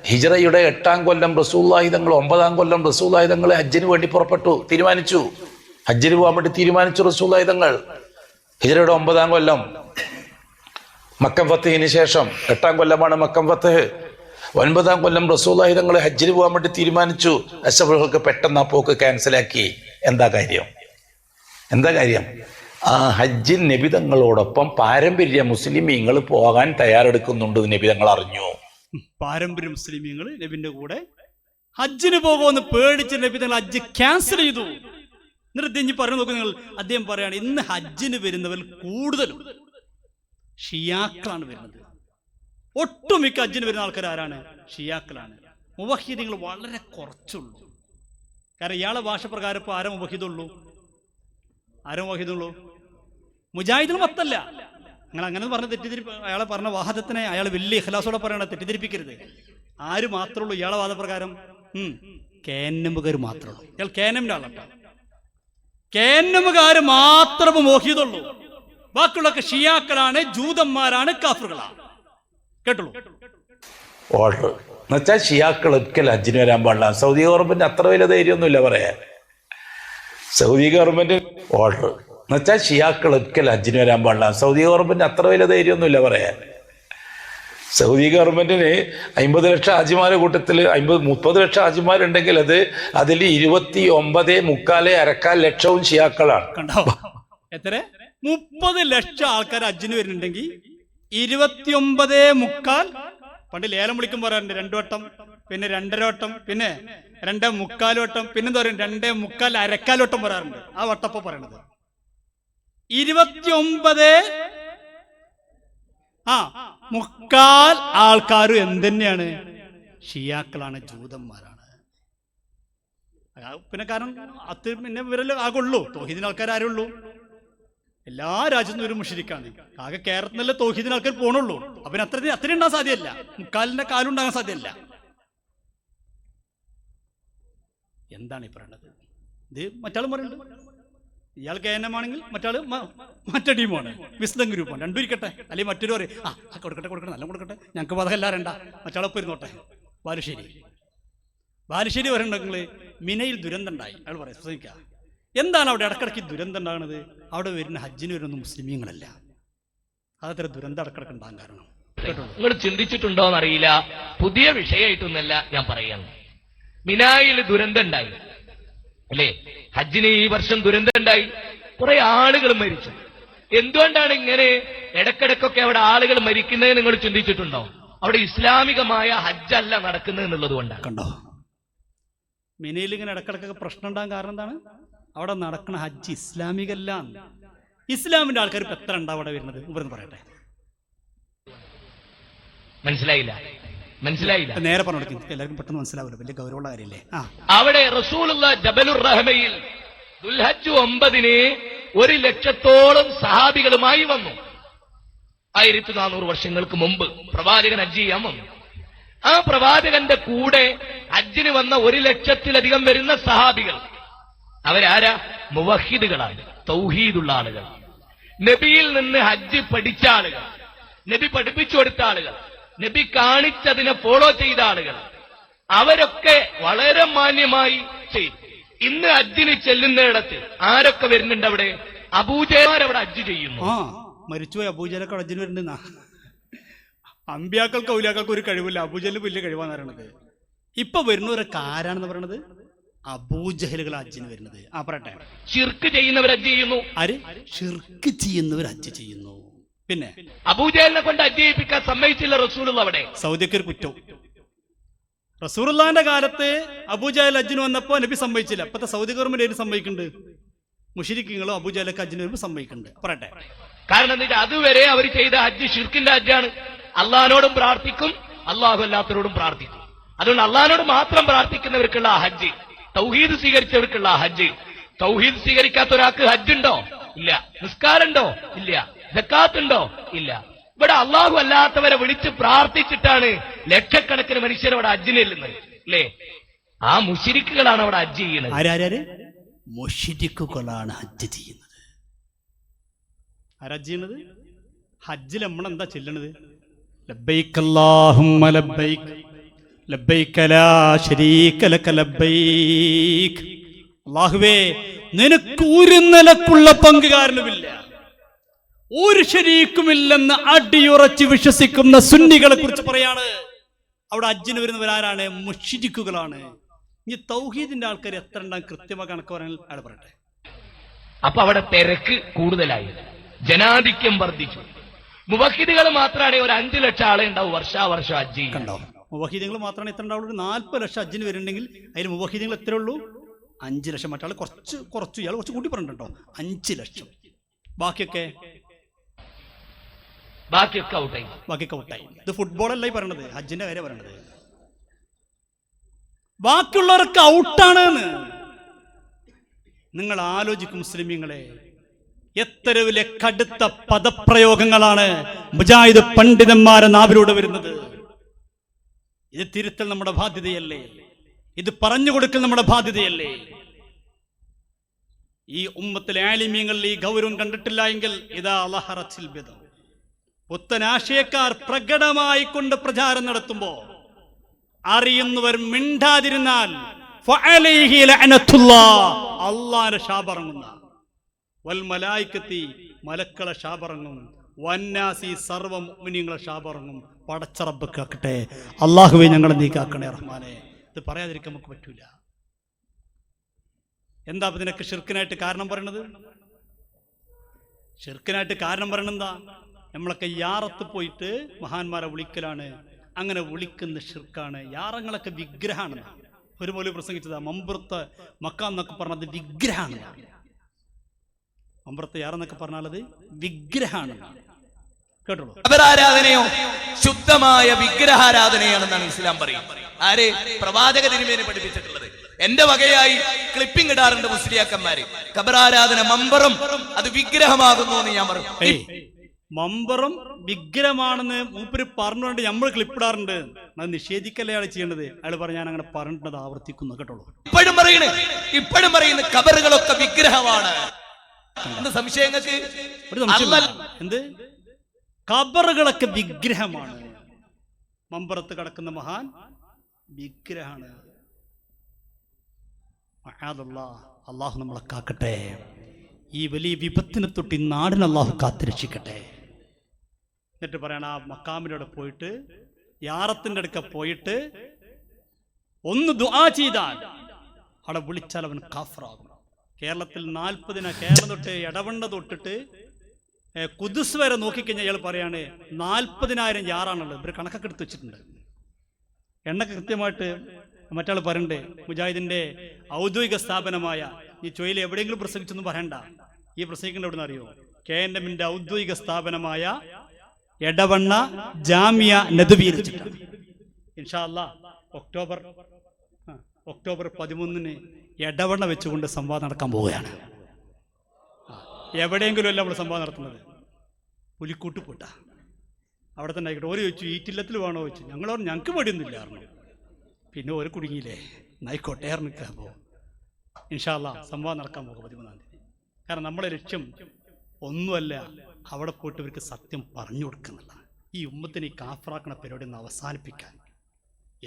ഹിജ്റയുടെ 8ാം കൊല്ലം, റസൂലുള്ളാഹി തങ്ങൾ 9ാം കൊല്ലം റസൂലുള്ളാഹി തങ്ങൾ ഹജ്ജിന് വേണ്ടി തീരുമാനിച്ചു. ഹജ്ജിന് പോകാൻ വേണ്ടി തീരുമാനിച്ചു റസൂലുള്ളാഹി തങ്ങൾ. ഹിജ്റയുടെ 9ാം കൊല്ലം, മക്കം ഫത്തഹിന് ശേഷം 8ാം കൊല്ലമാണ് മക്കം ഫത്തഹ്. 9ാം കൊല്ലം റസൂലുള്ളാഹി തങ്ങൾ ഹജ്ജിന് പോകാൻ വേണ്ടി തീരുമാനിച്ചു. അശബുകൾക്ക് പെട്ടെന്ന് ആ പോക്ക് ക്യാൻസലാക്കി. എന്താ കാര്യം? ആ ഹജ്ജിൽ നബി തങ്ങളോടൊപ്പം പാരമ്പര്യ മുസ്ലിമീങ്ങൾ പോകാൻ തയ്യാറെടുക്കുന്നുണ്ട്. നബി തങ്ങൾ അറിഞ്ഞു. പാരമ്പര്യ മുസ്ലിമീങ്ങൾ നബിന്റെ കൂടെ ഹജ്ജിന് പോകുമെന്ന് പേടിച്ച് നബി തങ്ങൾ ഹജ്ജ് ക്യാൻസൽ ചെയ്തു. എന്നിട്ട് പറഞ്ഞു നോക്കൂ നിങ്ങൾ, അദ്ദേഹം പറയാണ്, ഇന്ന് ഹജ്ജിന് വരുന്നവർ കൂടുതലും ഷിയാക്കളാണ് വരുന്നത്. ഒട്ടുമിക്ക ഹജ്ജിന് വരുന്ന ആൾക്കാർ ആരാണ്? ഷിയാക്കളാണ്. മുവഹിദീങ്ങൾ വളരെ കുറച്ചുള്ളൂ. കാരണം ഇയാളെ ഭാഷ പ്രകാരം ഇപ്പൊ ആരോ മുവഹിദുള്ളൂ? മുജാഹിദിന് മൊത്തല്ല. നിങ്ങൾ അങ്ങനെ പറഞ്ഞ അയാളെ പറഞ്ഞ വാദത്തിനെ അയാൾ വലിയ ഇഖ്ലാസോടെ പറയണ, തെറ്റിദ്ധരിപ്പിക്കരുത്. ആര് മാത്രമേ ഉള്ളൂ ഇയാളെ വാദപ്രകാരം? കേന്നമുകാർ മാത്രമേ ഉള്ളൂ. ഇയാൾ കേന്നമിന്റെ ആളാട്ടോ. കേന്നമുകാർ മാത്രമേ മോഹിതുള്ളൂ. ബാക്കിയുള്ളൊക്കെ ഷിയാക്കളാണ്, ജൂതന്മാരാണ്, കാഫറുകളാണ്. കേട്ടുള്ളൂ. ഓർഡർ എന്നുവെച്ചാൽ ഷിയാക്കൾ ഒരിക്കലും ഹജ്ജിന് വരാൻ പാടില്ല. സൗദി ഗവൺമെന്റ് അത്ര വലിയ ധൈര്യമൊന്നുമില്ല പറയാൻ. സൗദി ഗവൺമെന്റ് ഓർഡർ എന്നുവെച്ചാൽ ഷിയാക്കൾ ഒരിക്കലും ഹജ്ജിന് വരാൻ പാടില്ല. സൗദി ഗവൺമെന്റ് അത്ര വലിയ ധൈര്യമൊന്നുമില്ല പറയാൻ. സൗദി ഗവൺമെന്റിന് 50 ലക്ഷം ഹാജിമാരുടെ കൂട്ടത്തിൽ 30 ലക്ഷം ഹാജിമാരുണ്ടെങ്കിൽ അതിൽ 29.25 ലക്ഷവും ഷിയാക്കളാണ്. കണ്ടോ എത്ര? 30 ലക്ഷം ആൾക്കാർ ഹജ്ജിന് വരുന്നുണ്ടെങ്കിൽ 29.25. പണ്ട് ലേലം വിളിക്കും പറയാറുണ്ട് 2 വട്ടം, പിന്നെ 2.5 വട്ടം, പിന്നെ 2.25 വട്ടം, പിന്നെന്താ പറയും 2.25 അരക്കാൽ വട്ടം പറയാറുണ്ട്. ആ വട്ടപ്പ പറയണത് 29.25 ആൾക്കാരും എന്തെന്നെയാണ്? ഷിയാക്കളാണ്, ജൂതന്മാരാണ്. പിന്നെ കാരണം പിന്നെ ഇവരെല്ലാം ആകുള്ളൂ. തൗഹീദിന്റെ ആൾക്കാർ ആരുള്ളൂ? എല്ലാ രാജ്യത്തും ഒരു മുഷിരിക്കാണ്. ആകെ കേരളത്തിൽ നിന്നല്ലേ തൗഹീദിന് ആൾക്കാർ പോണുള്ളൂ. അപ്പൊ അത്രയും ഉണ്ടാകാൻ സാധ്യമല്ല, മുക്കാലിന്റെ കാലുണ്ടാകാൻ സാധ്യമല്ല. എന്താണ് ഈ പറയണത്? ഇത് മറ്റാളും പറയുന്നുണ്ട്, ഇയാൾ KNM ആണെങ്കിൽ മറ്റാള് മറ്റേ ടീമാണ്, വിസ്ഡം ഗ്രൂപ്പാണ്. രണ്ടും ഇരിക്കട്ടെ. അല്ലെങ്കിൽ മറ്റൊരു പറയും കൊടുക്കട്ടെ നല്ല കൊടുക്കട്ടെ, ഞങ്ങൾക്ക് പതകല്ല രണ്ട, മറ്റാളൊപ്പം ഇരുന്നോട്ടെ. ബാലുശ്ശേരി പറയുന്നുണ്ടെങ്കിൽ മിനയിൽ ദുരന്തം ഉണ്ടായി. അയാൾ പറയാം ശ്രമിക്കുക, എന്താണ് അവിടെ ഇടക്കിടയ്ക്ക് ദുരന്തം ഉണ്ടാകുന്നത്? അവിടെ വരുന്ന ഹജ്ജിന് വരുന്ന മുസ്ലിമീങ്ങളല്ല. അതത്ര ദുരന്തം ഇടക്കിടക്ക് ഉണ്ടാകാൻ കാരണം നിങ്ങൾ ചിന്തിച്ചിട്ടുണ്ടോ എന്നറിയില്ല. പുതിയ വിഷയമായിട്ടൊന്നല്ല ഞാൻ പറയാം. മിനായിൽ ദുരന്തം ഉണ്ടായി അല്ലേ? ഹജ്ജിന് ഈ വർഷം ദുരന്തം ഉണ്ടായി, കുറെ ആളുകൾ മരിച്ചു. എന്തുകൊണ്ടാണ് ഇങ്ങനെ ഇടക്കിടക്കൊക്കെ അവിടെ ആളുകൾ മരിക്കുന്നത് നിങ്ങൾ ചിന്തിച്ചിട്ടുണ്ടോ? അവിടെ ഇസ്ലാമികമായ ഹജ്ജല്ല നടക്കുന്നത് എന്നുള്ളത് കൊണ്ടാണ്. കണ്ടോ, മിനയിൽ ഇങ്ങനെ ഇടക്കിടക്കൊക്കെ പ്രശ്നം ഉണ്ടാകാൻ കാരണം എന്താണ്? അവിടെ നടക്കുന്ന ഹജ്ജ് ഇസ്ലാമികല്ല. ഇസ്ലാമിന്റെ ആൾക്കാർ ഇപ്പൊ എത്ര ഉണ്ടാവും അവിടെ വരുന്നത്? ഇവരെന്ന് പറയട്ടെ. മനസ്സിലായില്ല. നേരെ പറഞ്ഞു കൊടുക്കും, എല്ലാവർക്കും പെട്ടെന്ന് മനസ്സിലാവില്ല, വലിയ ഗൗരവമുള്ള കാര്യമല്ലേ. അവിടെ റസൂലുള്ള ജബലുർ റഹ്മയിൽ ദുൽഹജ്ജ് 9 1,00,000-ഓളം സഹാബികളുമായി വന്നു. 1400 വർഷങ്ങൾക്ക് മുമ്പ് പ്രവാചകൻ ഹജ്ജ് ചെയ്യാൻ വന്നു. ആ പ്രവാചകന്റെ കൂടെ ഹജ്ജിന് വന്ന 1,00,000-ലധികം വരുന്ന സഹാബികൾ അവരാരാ? മുവഹിദുകളാണ്, തൗഹീദുള്ള ആളുകൾ, നബിയിൽ നിന്ന് ഹജ്ജ് പഠിച്ച ആളുകൾ, നബി പഠിപ്പിച്ചു കൊടുത്ത ആളുകൾ, നബി കാണിച്ചതിനെ ഫോളോ ചെയ്ത ആളുകൾ. അവരൊക്കെ വളരെ മാന്യമായി ചെയ്തു. ഇന്ന് ഹജ്ജിന് ചെല്ലുന്നിടത്ത് ആരൊക്കെ വരുന്നുണ്ട്? അവിടെ അബൂജഹൽ അവിടെ ഹജ്ജ് ചെയ്യുന്നു. മരിച്ചുപോയി അബൂജഹലൊക്കെ ഹജ്ജിന് വരുന്ന. അമ്പിയാക്കൾക്ക് ഔലിയാക്കൾക്ക് ഒരു കഴിവില്ല, അബൂജഹൽ വലിയ കഴിവാന്ന് പറയണത്. ഇപ്പൊ വരുന്നവരൊക്കെ ആരാണെന്ന് പറയണത്? അബൂജഹലുകൾ ഹജ്ജിന് വരുന്നത്. പറയട്ടെ, ശിർക്ക് ചെയ്യുന്നവർ ഹജ്ജ് ചെയ്യുന്നു. ആര്? ഷിർക്ക് ചെയ്യുന്നവർ ഹജ്ജ് ചെയ്യുന്നു. പിന്നെ അബൂജഹലിനെ കൊണ്ട് ഹജ്ജ് ചെയ്യിപ്പിക്കാൻ സമ്മതിച്ചില്ല റസൂലുള്ള. അവിടെ സൗദിക്ക് ഒരു കുറ്റവും. റസൂലുള്ളാഹിന്റെ കാലത്ത് അബൂജഹൽ ഹജ്ജിന് വന്നപ്പോ നബി സമ്മതിച്ചില്ല. ഇപ്പത്തെ സൗദി ഗവൺമെന്റ് ഏത് സമ്മതിക്കുന്നുണ്ട്? മുശ്രിക്കുകളും അബൂജഹലൊക്കെ ഹജ്ജിന് വരുമ്പോൾ സമ്മതിക്കുന്നുണ്ട്. പറയട്ടെ, കാരണം എന്താ? അതുവരെ അവർ ചെയ്ത ഹജ്ജ് ഷിർക്കിന്റെ ഹജ്ജാണ്. അള്ളാഹിനോടും പ്രാർത്ഥിക്കും, അള്ളാഹു അല്ലാത്തവരോടും പ്രാർത്ഥിക്കും. അതുകൊണ്ട് അള്ളാഹിനോട് മാത്രം പ്രാർത്ഥിക്കുന്നവർക്കുള്ള ഹജ്ജ്, തൗഹീദ് സ്വീകരിച്ചവർക്കുള്ള ഹജ്ജ്. തൗഹീദ് സ്വീകരിക്കാത്ത ഒരാൾക്ക് ഹജ്ജ് ഉണ്ടോ? ഇല്ല. നിസ്കാരമുണ്ടോ? ഇല്ല. സക്കാത്തുണ്ടോ? ഇല്ല. ഇവിടെ അള്ളാഹു അല്ലാത്തവരെ വിളിച്ച് പ്രാർത്ഥിച്ചിട്ടാണ് ലക്ഷക്കണക്കിന് മനുഷ്യർ അവിടെ ഹജ്ജിന് ചെല്ലുന്നത് അല്ലേ? ആ മുശ്രിക്കുകളാണ് അവിടെ ഹജ്ജ് ചെയ്യുന്നത്. ആരാര്? മുശ്രിക്കുകളാണ് ഹജ്ജ് ചെയ്യുന്നത്. ആരാ ഹജ്ജ് ചെയ്യുന്നത്? ഹജ്ജിൽ നമ്മളെന്താ ചെല്ലണത്? ലബ്ബൈക് അല്ലാഹുമ്മ ലബ്ബൈക് ലബ്ബൈക ലാ ശരീക ലക ലബ്ബൈക്. അല്ലാഹുവേ, നിനക്ക് ഒരു നിലക്കുള്ള പങ്കുകാരനുമില്ല, ഒരു ശരീക്കുമില്ലെന്ന് അടിയുറച്ച് വിശ്വസിക്കുന്ന സുന്നികളെ കുറിച്ച് പറയാണ്. അവിടെ ഹജ്ജിന് വരുന്നവരാരാണ്? മുശ്രിക്കുകളാണ്. ഇനി തൗഹീദിന്റെ ആൾക്കാർ എത്ര ഉണ്ടാകും കൃത്യമായി കണക്ക് പറയാൻ അയാൾ പറയട്ടെ. അപ്പൊ അവിടെ തിരക്ക് കൂടുതലായി, ജനാധിക്യം വർദ്ധിച്ചു. മുവഹിദുകൾ മാത്രമാണ് ഒരു 5 ലക്ഷം ആളെ ഉണ്ടാവും വർഷാവർഷം ഹജ്ജ് ചെയ്യാൻ. കണ്ടോ, മുവഹിദുകൾ മാത്രമാണ് എത്ര ഉണ്ടാവുള്ളൂ? 40 ലക്ഷം ഹജ്ജിന് വരുന്നുണ്ടെങ്കിൽ അതിൽ മുവഹിദുകൾ എത്ര ഉള്ളൂ? 5 ലക്ഷം. മറ്റാൾ കുറച്ച് ഇയാൾ കുറച്ച് കൂട്ടി പറഞ്ഞിട്ടോ, 5 ലക്ഷം. ബാക്കിയൊക്കെ ഔട്ടായി. ഇത് ഫുട്ബോളല്ല ഈ പറയണത്, ഹജ്ജിന്റെ കാര്യം പറയണത്. ബാക്കിയുള്ളവരൊക്കെ ഔട്ടാണ്. നിങ്ങൾ ആലോചിക്കും മുസ്ലിമീങ്ങളെ, എത്ര വലിയ കടുത്ത പദപ്രയോഗങ്ങളാണ് മുജാഹിദ് പണ്ഡിതന്മാരെ നാവിലൂടെ വരുന്നത്. ഇത് തിരുത്തൽ നമ്മുടെ ബാധ്യതയല്ലേ? ഇത് പറഞ്ഞു കൊടുക്കൽ നമ്മുടെ ബാധ്യതയല്ലേ? ഈ ഉമ്മത്തിലെ ആലിമീങ്ങളിൽ ഈ ഗൗരവം കണ്ടിട്ടില്ല എങ്കിൽ ഇതാ ലഹറത്തിൽ ബിദഅ. പുത്തനാശയക്കാർ പ്രകടമായി കൊണ്ട് പ്രചാരം നടത്തുമ്പോ അറിയുന്നവർ മിണ്ടാതിരുന്നാൽ ഫഅലൈഹി ലഅനത്തുല്ലാഹ്, അല്ലാഹുവിന്റെ ശാപറങ്ങുന്ന, വൽ മലായികത്തി, മലക്കളെ ശാപറങ്ങും, വന്നാസി, സർവ്വ മുഅ്മിനീങ്ങളെ ശാപറങ്ങും. പടച്ച റബ്ബ് കാക്കട്ടെ. അല്ലാഹുവേ, ഞങ്ങളെ നീ കാക്കണേ റഹ്മാനെ. ഇത് പറയാതിരിക്കാൻ നമുക്ക് പറ്റൂല. എന്താ ഇതിനൊക്കെ ഷിർക്കിനായിട്ട് കാരണം പറയണത്? ഷിർക്കിനായിട്ട് കാരണം പറയണത് എന്താ? നമ്മളൊക്കെ യാറത്ത് പോയിട്ട് മഹാന്മാരെ വിളിക്കലാണ്. അങ്ങനെ വിളിക്കുന്ന ഷിർക്കാണ്. യാറങ്ങളൊക്കെ വിഗ്രഹമാണ്. ഒരു പോലെ പ്രസംഗിച്ചതാ, മമ്പുറത്ത് മക്ക എന്നൊക്കെ പറഞ്ഞത് വിഗ്രഹമാണ്. മമ്പുറത്ത് യാറെന്നൊക്കെ പറഞ്ഞാലത് വിഗ്രഹമാണ്. കേട്ടോളൂ. അവരാരാധനയോ ശുദ്ധമായ വിഗ്രഹാരാധനയാണെന്നാണ് ഇസ്ലാം പറയും. ആര്? പ്രവാചക തിരുമേനി പഠിപ്പിച്ചിട്ടുള്ളത്. എന്റെ വകയായി ക്ലിപ്പിംഗ് ഇടാറുണ്ട് മുസ്ലിയാക്കന്മാര്. ഖബറാരാധന മമ്പറും അത് വിഗ്രഹമാകുന്നു എന്ന് ഞാൻ പറഞ്ഞു. മമ്പറും വിഗ്രഹമാണെന്ന് മൂപ്പര് പറഞ്ഞുകൊണ്ട് നമ്മൾ ക്ലിപ്പിടാറുണ്ട്. അത് നിഷേധിക്കല്ലേ അയാൾ ചെയ്യേണ്ടത്. അയാൾ പറഞ്ഞ ഞാൻ അങ്ങനെ പറഞ്ഞിട്ടത് ആവർത്തിക്കുന്നു കേട്ടോളൂ. ഇപ്പോഴും പറയുന്നു ഖബറുകളൊക്കെ വിഗ്രഹമാണ്. എന്ത് സംശയങ്ങൾക്ക്? ഒരു സംശയം എന്ത്? ഖബറുകളൊക്കെ വിഗ്രഹമാണ്. മമ്പറത്ത് കിടക്കുന്ന മഹാൻ വിഗ്രഹമാണ്. അള്ളാഹു നമ്മളെ കാക്കട്ടെ. ഈ വലിയ വിപത്തിനെ തൊട്ട് ഈ നാടിന് അള്ളാഹു കാത്തുരക്ഷിക്കട്ടെ. എന്നിട്ട് പറയണ ആ മക്കാമിനോട് പോയിട്ട് യാറത്തിന്റെ അടുക്ക പോയിട്ട് ഒന്ന് ദുആ ചെയ്താൽ അവിടെ വിളിച്ചാൽ അവൻ കാഫറാകും. കേരളത്തിൽ 40 കേരളം തൊട്ട് ഇടവണ്ണ തൊട്ടിട്ട് കുദുസ് വരെ നോക്കിക്കഴിഞ്ഞാൽ അയാൾ പറയാണ് 40,000 യാറാണുള്ളത്. ഇവർ കണക്കൊക്കെ എടുത്ത് വെച്ചിട്ടുണ്ട്. എണ്ണൊക്കെ കൃത്യമായിട്ട് മറ്റാൾ പറയണ്ടേ. മുജാഹിദിന്റെ ഔദ്യോഗിക സ്ഥാപനമായ ഈ ചൊയിൽ എവിടെയെങ്കിലും പ്രസംഗിച്ചൊന്നും പറയണ്ട. ഈ പ്രസംഗിക്കേണ്ട എവിടെ നിന്ന് അറിയോ? KNMന്റെ ഔദ്യോഗിക സ്ഥാപനമായ എടവണ്ണ ജാമിയ നദ്വിയിൽ വെച്ചിട്ടാണ്. ഇൻഷാ അല്ലാഹ് ഒക്ടോബർ 13 എടവണ്ണ വെച്ചുകൊണ്ട് സംവാദം നടക്കാൻ പോവുകയാണ്. എവിടെയെങ്കിലും അല്ല നമ്മൾ സംവാദം നടത്തുന്നത്. പുലിക്കൂട്ട് പോട്ട അവിടെ തന്നെ ആയിക്കോട്ടെ. ഓര് ചോദിച്ചു ഈറ്റില്ലത്തിൽ വേണോ ചോദിച്ചു. ഞങ്ങൾക്ക് മടിയൊന്നുമില്ലായിരുന്നു. പിന്നെ ഒരു കുടുങ്ങിയില്ലേ, നായിക്കോട്ടെ നിൽക്കാൻ പോകും. ഇൻഷാ അല്ലാഹ് സംവാദം നടക്കാൻ പോകും 13-ാം തീയതി. കാരണം നമ്മുടെ ലക്ഷ്യം ഒന്നുമല്ല, അവിടെ പോയിട്ട് ഇവർക്ക് സത്യം പറഞ്ഞു കൊടുക്കുന്നില്ല. ഈ ഉമ്മത്തിനെ ഈ കാഫറാക്കണ പരിപാടി ഒന്ന് അവസാനിപ്പിക്കാൻ.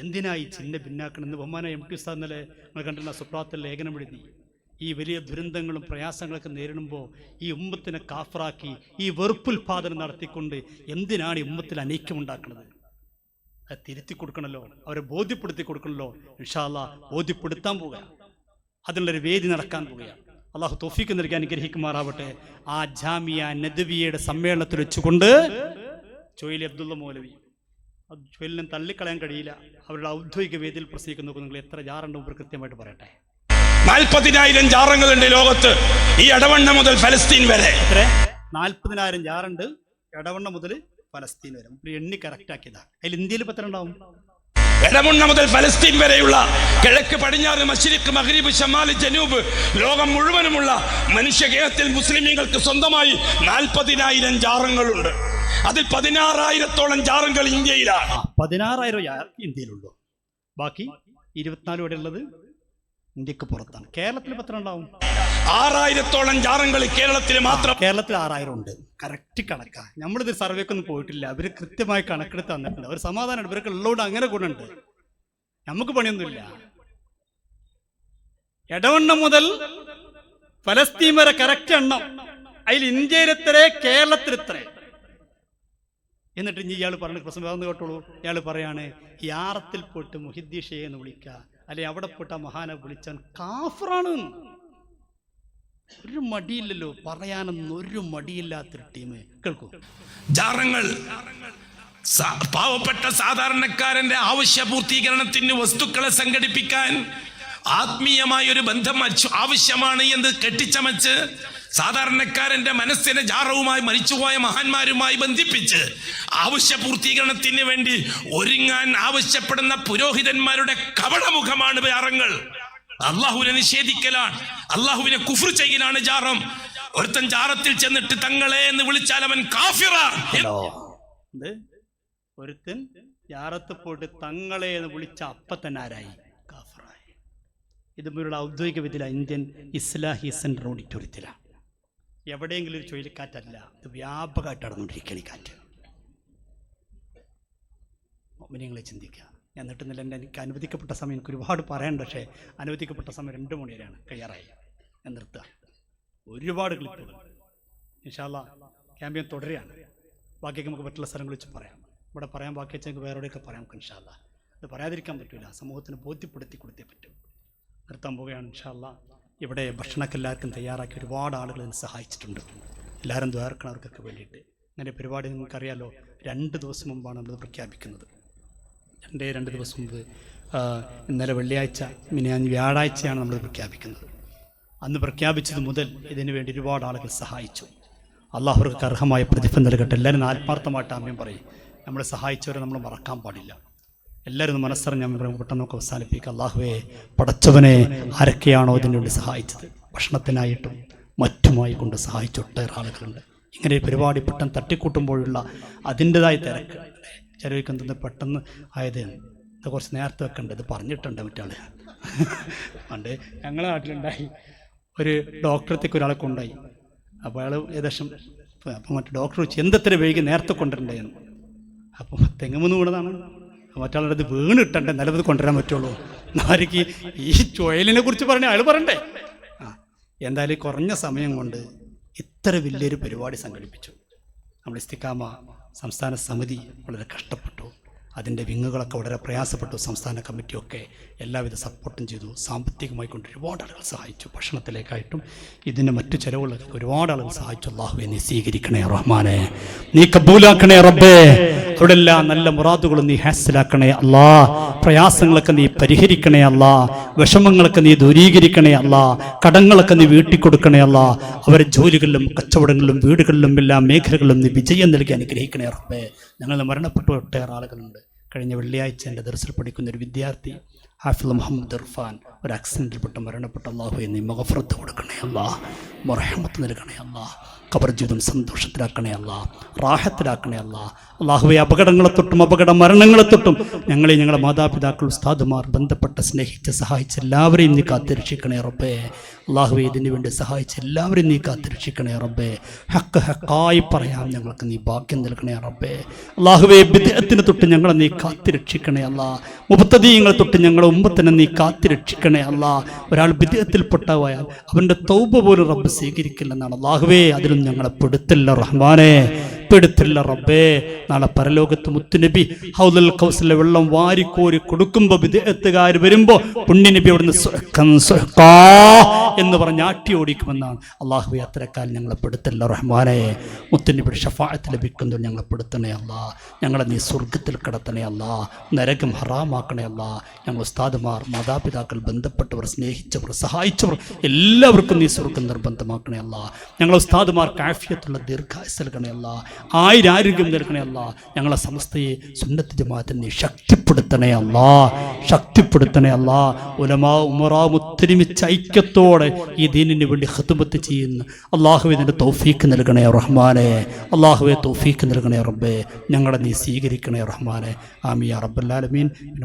എന്തിനായി ചിന്ന ഭിന്നാക്കണമെന്ന് ബഹുമാന MT ഉസ്താദ് ഇന്നലെ നമ്മൾ കണ്ടിരുന്ന സുപ്രാത്തിൽ ലേഖനം എഴുതി. ഈ വലിയ ദുരന്തങ്ങളും പ്രയാസങ്ങളൊക്കെ നേരിടുമ്പോൾ ഈ ഉമ്മത്തിനെ കാഫറാക്കി ഈ വെറുപ്പുൽപാദനം നടത്തിക്കൊണ്ട് എന്തിനാണ് ഈ ഉമ്മത്തിൽ അനൈക്യമുണ്ടാക്കുന്നത്? അത് തിരുത്തി കൊടുക്കണമല്ലോ, അവരെ ബോധ്യപ്പെടുത്തി കൊടുക്കണമല്ലോ. ഇൻഷാ അല്ലാഹ് ബോധ്യപ്പെടുത്താൻ പോവുക. അതിനുള്ളൊരു വേദി നടക്കാൻ പോവുകയാണ്. അള്ളാഹു തൗഫീഖ് നൽകി അനുഗ്രഹിക്കുമാറാവട്ടെ. ആ ജാമിയ നദ്വിയയുടെ സമ്മേളനത്തിൽ വെച്ചുകൊണ്ട് ചൊയ്ലി അബ്ദുള്ള മൗലവി, ചൊയ്ലിനെ തള്ളിക്കളയാൻ കഴിയില്ല, അവരുടെ ഔദ്യോഗിക വേദിയിൽ പ്രസംഗിക്കുന്ന നിങ്ങൾ എത്ര ജാറുണ്ട് ഇവർ കൃത്യമായിട്ട് പറയട്ടെ. 40,000 ജാറങ്ങളുണ്ട് ലോകത്ത്, ഈ എടവണ്ണ മുതൽ ഫലസ്തീൻ വരെ. എത്ര? 40,000 ജാറുണ്ട് എടവണ്ണ മുതൽ ഫലസ്തീൻ വരെ. എണ്ണി കറക്റ്റ് ആക്കിയതാണ്. അതിൽ ഇന്ത്യയിൽ എത്ര ഉണ്ടാവും? എടവണ്ണ മുതൽ ഫലസ്തീൻ വരെയുള്ള കിഴക്ക് പടിഞ്ഞാറ് മശ്രിഖ് മഗ്രിബ് ഷമാല് ജനൂബ് ലോകം മുഴുവനുമുള്ള മനുഷ്യഗേഹത്തിൽ മുസ്ലിമീങ്ങൾക്ക് സ്വന്തമായി 40,000 ജാറങ്ങളുണ്ട്. അതിൽ 16,000-ഓളം ജാറങ്ങൾ ഇന്ത്യയിലാണ്. 16,000 ഇന്ത്യയിലുള്ളൂ. ബാക്കി 24 ഇവിടെ ഉള്ളത് ഇന്ത്യക്ക് പുറത്താണ്. കേരളത്തിൽ എത്ര ഉണ്ടാവും? 6,000-ഓളം ജാറങ്ങൾ കേരളത്തിൽ മാത്രം. കേരളത്തിൽ 6,000 ഉണ്ട്. കറക്റ്റ് കണക്കാ. നമ്മളിത് സർവേക്കൊന്നും പോയിട്ടില്ല. അവര് കൃത്യമായി കണക്കെടുത്ത് തന്നിട്ടുണ്ട്. അവർ സമാധാനം ഇവർക്ക് ഉള്ളതുകൊണ്ട് അങ്ങനെ ഗുണമുണ്ട്. നമുക്ക് പണിയൊന്നുമില്ല. എടവണ്ണ മുതൽ ഫലസ്തീൻ വരെ കറക്റ്റ് എണ്ണം. അതിൽ ഇന്ത്യയിൽ എത്ര, കേരളത്തിൽ എത്ര. എന്നിട്ട് ഇനി ഇയാൾ പറഞ്ഞ പ്രസംഗം കേട്ടോളൂ. ഇയാൾ പറയാണ് യാറത്തിൽ പോയിട്ട് മുഹിദ്ദീൻ ഷെയ്ഖ് എന്ന് വിളിക്കുക, അല്ലെ അവിടെ പോയിട്ട് ആ മഹാനെ വിളിച്ചാൽ കാഫറാണ്. ഒരു മടിയില്ലല്ലോ പറയാനൊന്നും, ഒരു മടിയില്ലാത്തൊരു ടീം. കേൾക്കൂ. ജാറങ്ങൾ പാവപ്പെട്ട സാധാരണക്കാരന്റെ ആവശ്യ പൂർത്തീകരണത്തിന് വസ്തുക്കളെ സംഘടിപ്പിക്കാൻ ആത്മീയമായ ഒരു ബന്ധം ആവശ്യമാണ് എന്ന് കെട്ടിച്ചമച്ച് സാധാരണക്കാരന്റെ മനസ്സിനെ ജാറവുമായി മരിച്ചുപോയ മഹാന്മാരുമായി ബന്ധിപ്പിച്ച് ആവശ്യ പൂർത്തീകരണത്തിന് വേണ്ടി ഒരുങ്ങാൻ ആവശ്യപ്പെടുന്ന പുരോഹിതന്മാരുടെ കപടമുഖമാണ് ജാറങ്ങൾ. അള്ളാഹുവിനെ നിഷേധിക്കലാണ്, അള്ളാഹുവിനെ കുഫ്ർ ചെയ്യലാണ് ജാറം. ഒരുത്തൻ ജാറത്തിൽ ചെന്നിട്ട് തങ്ങളെ എന്ന് വിളിച്ചാൽ അവൻ കാഫിറാണ്. ഒരുത്തൻ ജാറത്ത് പോയിട്ട് തങ്ങളെ എന്ന് വിളിച്ച അപ്പ തന്നെ ആരായി? കാഫിറായി. ഇതുപോലുള്ള ഔദ്യോഗിക വിദ്യ ഇന്ത്യൻ ഇസ്ലാഹി സെന്റർ ഓഡിറ്റോറിയത്തിലാണ്. എവിടെയെങ്കിലും ഒരു ചുഴലിക്കാറ്റല്ല, ഇത് വ്യാപകമായിട്ട് നടന്നുകൊണ്ടിരിക്കുകയാണ് ഈ കാറ്റ്. നിങ്ങളെ ചിന്തിക്കുക. ഞാൻ നീട്ടുന്നില്ല. എനിക്ക് അനുവദിക്കപ്പെട്ട സമയം എനിക്ക് ഒരുപാട് പറയാനുണ്ട്. പക്ഷേ അനുവദിക്കപ്പെട്ട സമയം 2 മണി വരെയാണ്. കഴിയാറായി. ഞാൻ നിർത്തുക. ഒരുപാട് ക്ലിപ്പുകൾ ഇൻഷാ അല്ലാഹ് ക്യാമ്പയിൻ തുടരുകയാണ്. ബാക്കിയൊക്കെ നമുക്ക് മറ്റുള്ള സ്ഥലങ്ങൾ വെച്ച് പറയാം. ഇവിടെ പറയാൻ ബാക്കി വെച്ചാൽ നമുക്ക് വേറെയൊക്കെ പറയാം ഇൻഷാ അല്ലാഹ്. അത് പറയാതിരിക്കാൻ പറ്റില്ല. സമൂഹത്തിന് ബോധ്യപ്പെടുത്തി കൊടുത്തേ പറ്റും. നിർത്താൻ പോവുകയാണ് ഇൻഷാ അല്ലാഹ്. ഇവിടെ ഭക്ഷണമൊക്കെ എല്ലാവർക്കും തയ്യാറാക്കി ഒരുപാട് ആളുകൾ ഇതിന് സഹായിച്ചിട്ടുണ്ട്. എല്ലാവരും ദ്വാരക്കണവർക്കൊക്കെ വേണ്ടിയിട്ട്. അങ്ങനെ പരിപാടി നിങ്ങൾക്കറിയാലോ, 2 ദിവസം മുമ്പാണ് നമ്മൾ പ്രഖ്യാപിക്കുന്നത്. 2 ദിവസം മുമ്പ്, ഇന്നലെ വെള്ളിയാഴ്ച, മിനിഞ്ഞാന്ന് വ്യാഴാഴ്ചയാണ് നമ്മൾ പ്രഖ്യാപിക്കുന്നത്. അന്ന് പ്രഖ്യാപിച്ചത് മുതൽ ഇതിനു വേണ്ടി ഒരുപാട് ആളുകൾ സഹായിച്ചു. അള്ളാഹുർക്ക് അർഹമായ പ്രതിഫലം നൽകട്ടെ. എല്ലാവരും ആത്മാർത്ഥമായിട്ട് ആമേൻ പറയും. നമ്മളെ സഹായിച്ചവരെ നമ്മൾ മറക്കാൻ പാടില്ല. എല്ലാവരും ഒന്ന് മനസ്സറിഞ്ഞ് ഞാൻ പെട്ടെന്ന് നമുക്ക് അവസാനിപ്പിക്കുക. അള്ളാഹുവേ, പടച്ചവനെ, ആരൊക്കെയാണോ ഇതിനു വേണ്ടി സഹായിച്ചത്, ഭക്ഷണത്തിനായിട്ടും മറ്റുമായി കൊണ്ട് സഹായിച്ച ഒട്ടേറെ ആളുകളുണ്ട്. ഇങ്ങനെ ഒരു പരിപാടി പെട്ടെന്ന് തട്ടിക്കൂട്ടുമ്പോഴുള്ള അതിൻ്റെതായ തിരക്ക്, ചിലർക്ക് എന്തെന്ന് പെട്ടെന്ന് ആയത് ഇത് കുറച്ച് നേരത്തെ വെക്കേണ്ടത്, ഇത് പറഞ്ഞിട്ടുണ്ട് മറ്റാൾ. പണ്ട് ഞങ്ങളുടെ നാട്ടിലുണ്ടായി, ഒരു ഡോക്ടറത്തേക്ക് ഒരാളെ കൊണ്ടുപോയി. അപ്പോൾ അയാൾ ഏകദേശം, അപ്പോൾ മറ്റേ ഡോക്ടർ വെച്ച് എന്തെത്ര വൈകി നേരത്തെ കൊണ്ടുവരണ്ടായിരുന്നു. അപ്പം തെങ്ങുമെന്ന് വീണതാണ്. മറ്റാളുടെ അത് വീണിട്ടണ്ടേ നിലവിൽ കൊണ്ടുവരാൻ പറ്റുള്ളൂ. ആർക്ക് ഈ ചുഴലിനെ കുറിച്ച് പറഞ്ഞ അയാൾ പറയണ്ടേ? എന്തായാലും കുറഞ്ഞ സമയം കൊണ്ട് ഇത്ര വലിയൊരു പരിപാടി സംഘടിപ്പിച്ചു. നമ്മൾ ഇസ്തിഖാമ സംസ്ഥാന സമിതി വളരെ കഷ്ടപ്പെട്ടു. അതിൻ്റെ വിങ്ങുകളൊക്കെ വളരെ പ്രയാസപ്പെട്ടു. സംസ്ഥാന കമ്മിറ്റിയൊക്കെ എല്ലാവിധ സപ്പോർട്ടും ചെയ്തു. സാമ്പത്തികമായി കൊണ്ട് ഒരുപാട് ആളുകൾ സഹായിച്ചു. ഭക്ഷണത്തിലേക്കായിട്ടും ഇതിൻ്റെ മറ്റു ചെലവുകളൊക്കെ ഒരുപാട് ആളുകൾ സഹായിച്ചു. അല്ലാഹുവേ, നീ സ്വീകരിക്കണേ റഹ്മാനെ, നീ കബൂലാക്കണേ റബ്ബേ. അവിടെ എല്ലാ നല്ല മുറാദുകളും നീ ഹാസിലാക്കണേ അല്ലാ. പ്രയാസങ്ങളൊക്കെ നീ പരിഹരിക്കണേ അല്ലാ. വിഷമങ്ങളൊക്കെ നീ ദൂരീകരിക്കണേ അല്ലാ. കടങ്ങളൊക്കെ നീ വീട്ടിക്കൊടുക്കണേ അല്ലാ. അവരെ ജോലികളിലും കച്ചവടങ്ങളിലും വീടുകളിലും എല്ലാ മേഖലകളിലും നീ വിജയം നൽകി അനുഗ്രഹിക്കണേ റബ്ബേ. ഞങ്ങൾ മരണപ്പെട്ട ഒട്ടേറെ ആളുകളുണ്ട്. കഴിഞ്ഞ വെള്ളിയാഴ്ച എൻ്റെ ദർസിൽ പഠിക്കുന്ന ഒരു വിദ്യാർത്ഥി ഹാഫിള് മുഹമ്മദ് ഇർഫാൻ ഒരു ആക്സിഡൻറ്റിൽപ്പെട്ട് മരണപ്പെട്ട. അല്ലാഹുവേ, നീ മഗ്ഫിറത്ത് കൊടുക്കണേ അല്ലാ, മർഹമത്ത് നൽകണേ അല്ലാ. ഖബർ ജീവിതം സന്തോഷത്തിലാക്കണേ അല്ലാ, റാഹത്തിലാക്കണേ അല്ലാ. അല്ലാഹുവേ, അപകടങ്ങളെ തൊട്ടും അപകട മരണങ്ങളെ തൊട്ടും ഞങ്ങളെ, ഞങ്ങളുടെ മാതാപിതാക്കൾ, ഉസ്താദുമാർ, ബന്ധപ്പെട്ട സ്നേഹിച്ച് സഹായിച്ച എല്ലാവരെയും നീ കാത്തുരക്ഷിക്കണേ റബ്ബേ. അല്ലാഹുവേ, ഇതിനു വേണ്ടി സഹായിച്ച എല്ലാവരെയും നീ കാത്തുരക്ഷിക്കണേ റബ്ബേ. ഹക്ക് ഹക്കായി പറയാം ഞങ്ങൾക്ക് നീ ഭാഗ്യം നൽകണേ റബ്ബേ. അല്ലാഹുവേ, ബിദ്അത്തിനെ തൊട്ട് ഞങ്ങളെ നീ കാത്തുരക്ഷിക്കണേ അല്ലാ. മുബ്തദീങ്ങളെ തൊട്ട് ഞങ്ങളെ ഉമ്മത്തിനെ നീ കാത്തുരക്ഷിക്കണേ അല്ലാ. ഒരാൾ ബിദ്അത്തിൽപ്പെട്ടവയാൽ അവൻ്റെ തൗബ പോലും റബ്ബ് സ്വീകരിക്കില്ലെന്നാണ്. അല്ലാഹുവേ, അതിലും ഞങ്ങളെ പെടുത്തില്ല റഹ്മാനെ, പെടുത്തില്ല റബ്ബേ. നാളെ പരലോകത്ത് മുത്തുനബി ഹൗദുൽ കൗസറിലെ വെള്ളം വാരിക്കോരി കൊടുക്കുമ്പോൾ ബിദ്അത്തുകാർ വരുമ്പോൾ പുണ്യനബി അവിടുന്ന് സുഹ്കാ എന്ന് പറഞ്ഞ് ആട്ടി ഓടിക്കുമെന്നാണ്. അല്ലാഹുവേ, അത്തരക്കാലം ഞങ്ങളെ പെടുത്തില്ല റഹ്മാനെ. മുത്തുനബിയുടെ ഷഫാഅത്ത് ലഭിക്കുന്നത് ഞങ്ങളെ പെടുത്തണേ അല്ലാ. ഞങ്ങളെ നീ സ്വർഗത്തിൽ കിടത്തണേ അല്ലാ. നരകം ഹറാമാക്കണേ അല്ലാ. ഞങ്ങൾ ഉസ്താദുമാർ, മാതാപിതാക്കൾ, ബന്ധപ്പെട്ടവർ, സ്നേഹിച്ചവർ, സഹായിച്ചവർ എല്ലാവർക്കും നീ സ്വർഗം നിർബന്ധമാക്കണേ അല്ലാ. ഞങ്ങളെ ഉസ്താദുമാർക്ക് ആഫിയത്തുള്ള ദീർഘായുസ്സ് നൽകണേ അല്ലാ. ആരോഗ്യം നൽകണേ അല്ലാ. ഞങ്ങളെ സമസ്തയെ സുന്നത്ത് ജമാഅത്തിനെ നീ ശക്തിപ്പെടുത്തണേ അല്ലാ, ശക്തിപ്പെടുത്തണേ അല്ലാ. ഉലമാ ഉമറാ മുത്തരിമിച്ച് ഐക്യത്തോടെ ഈ ദീനിന് വേണ്ടി ഖിദ്മത്ത് ചെയ്യുന്ന അല്ലാഹുവേ, ഇതിൻ്റെ തൗഫീക്ക് നൽകണേ റഹ്മാനെ. അല്ലാഹുവേ, തൗഫീക്ക് നൽകണേ റബ്ബേ. ഞങ്ങളെ നീ സ്വീകരിക്കണേ റഹ്മാനെ. ആമീൻ യാ റബ്ബൽ ആലമീൻ.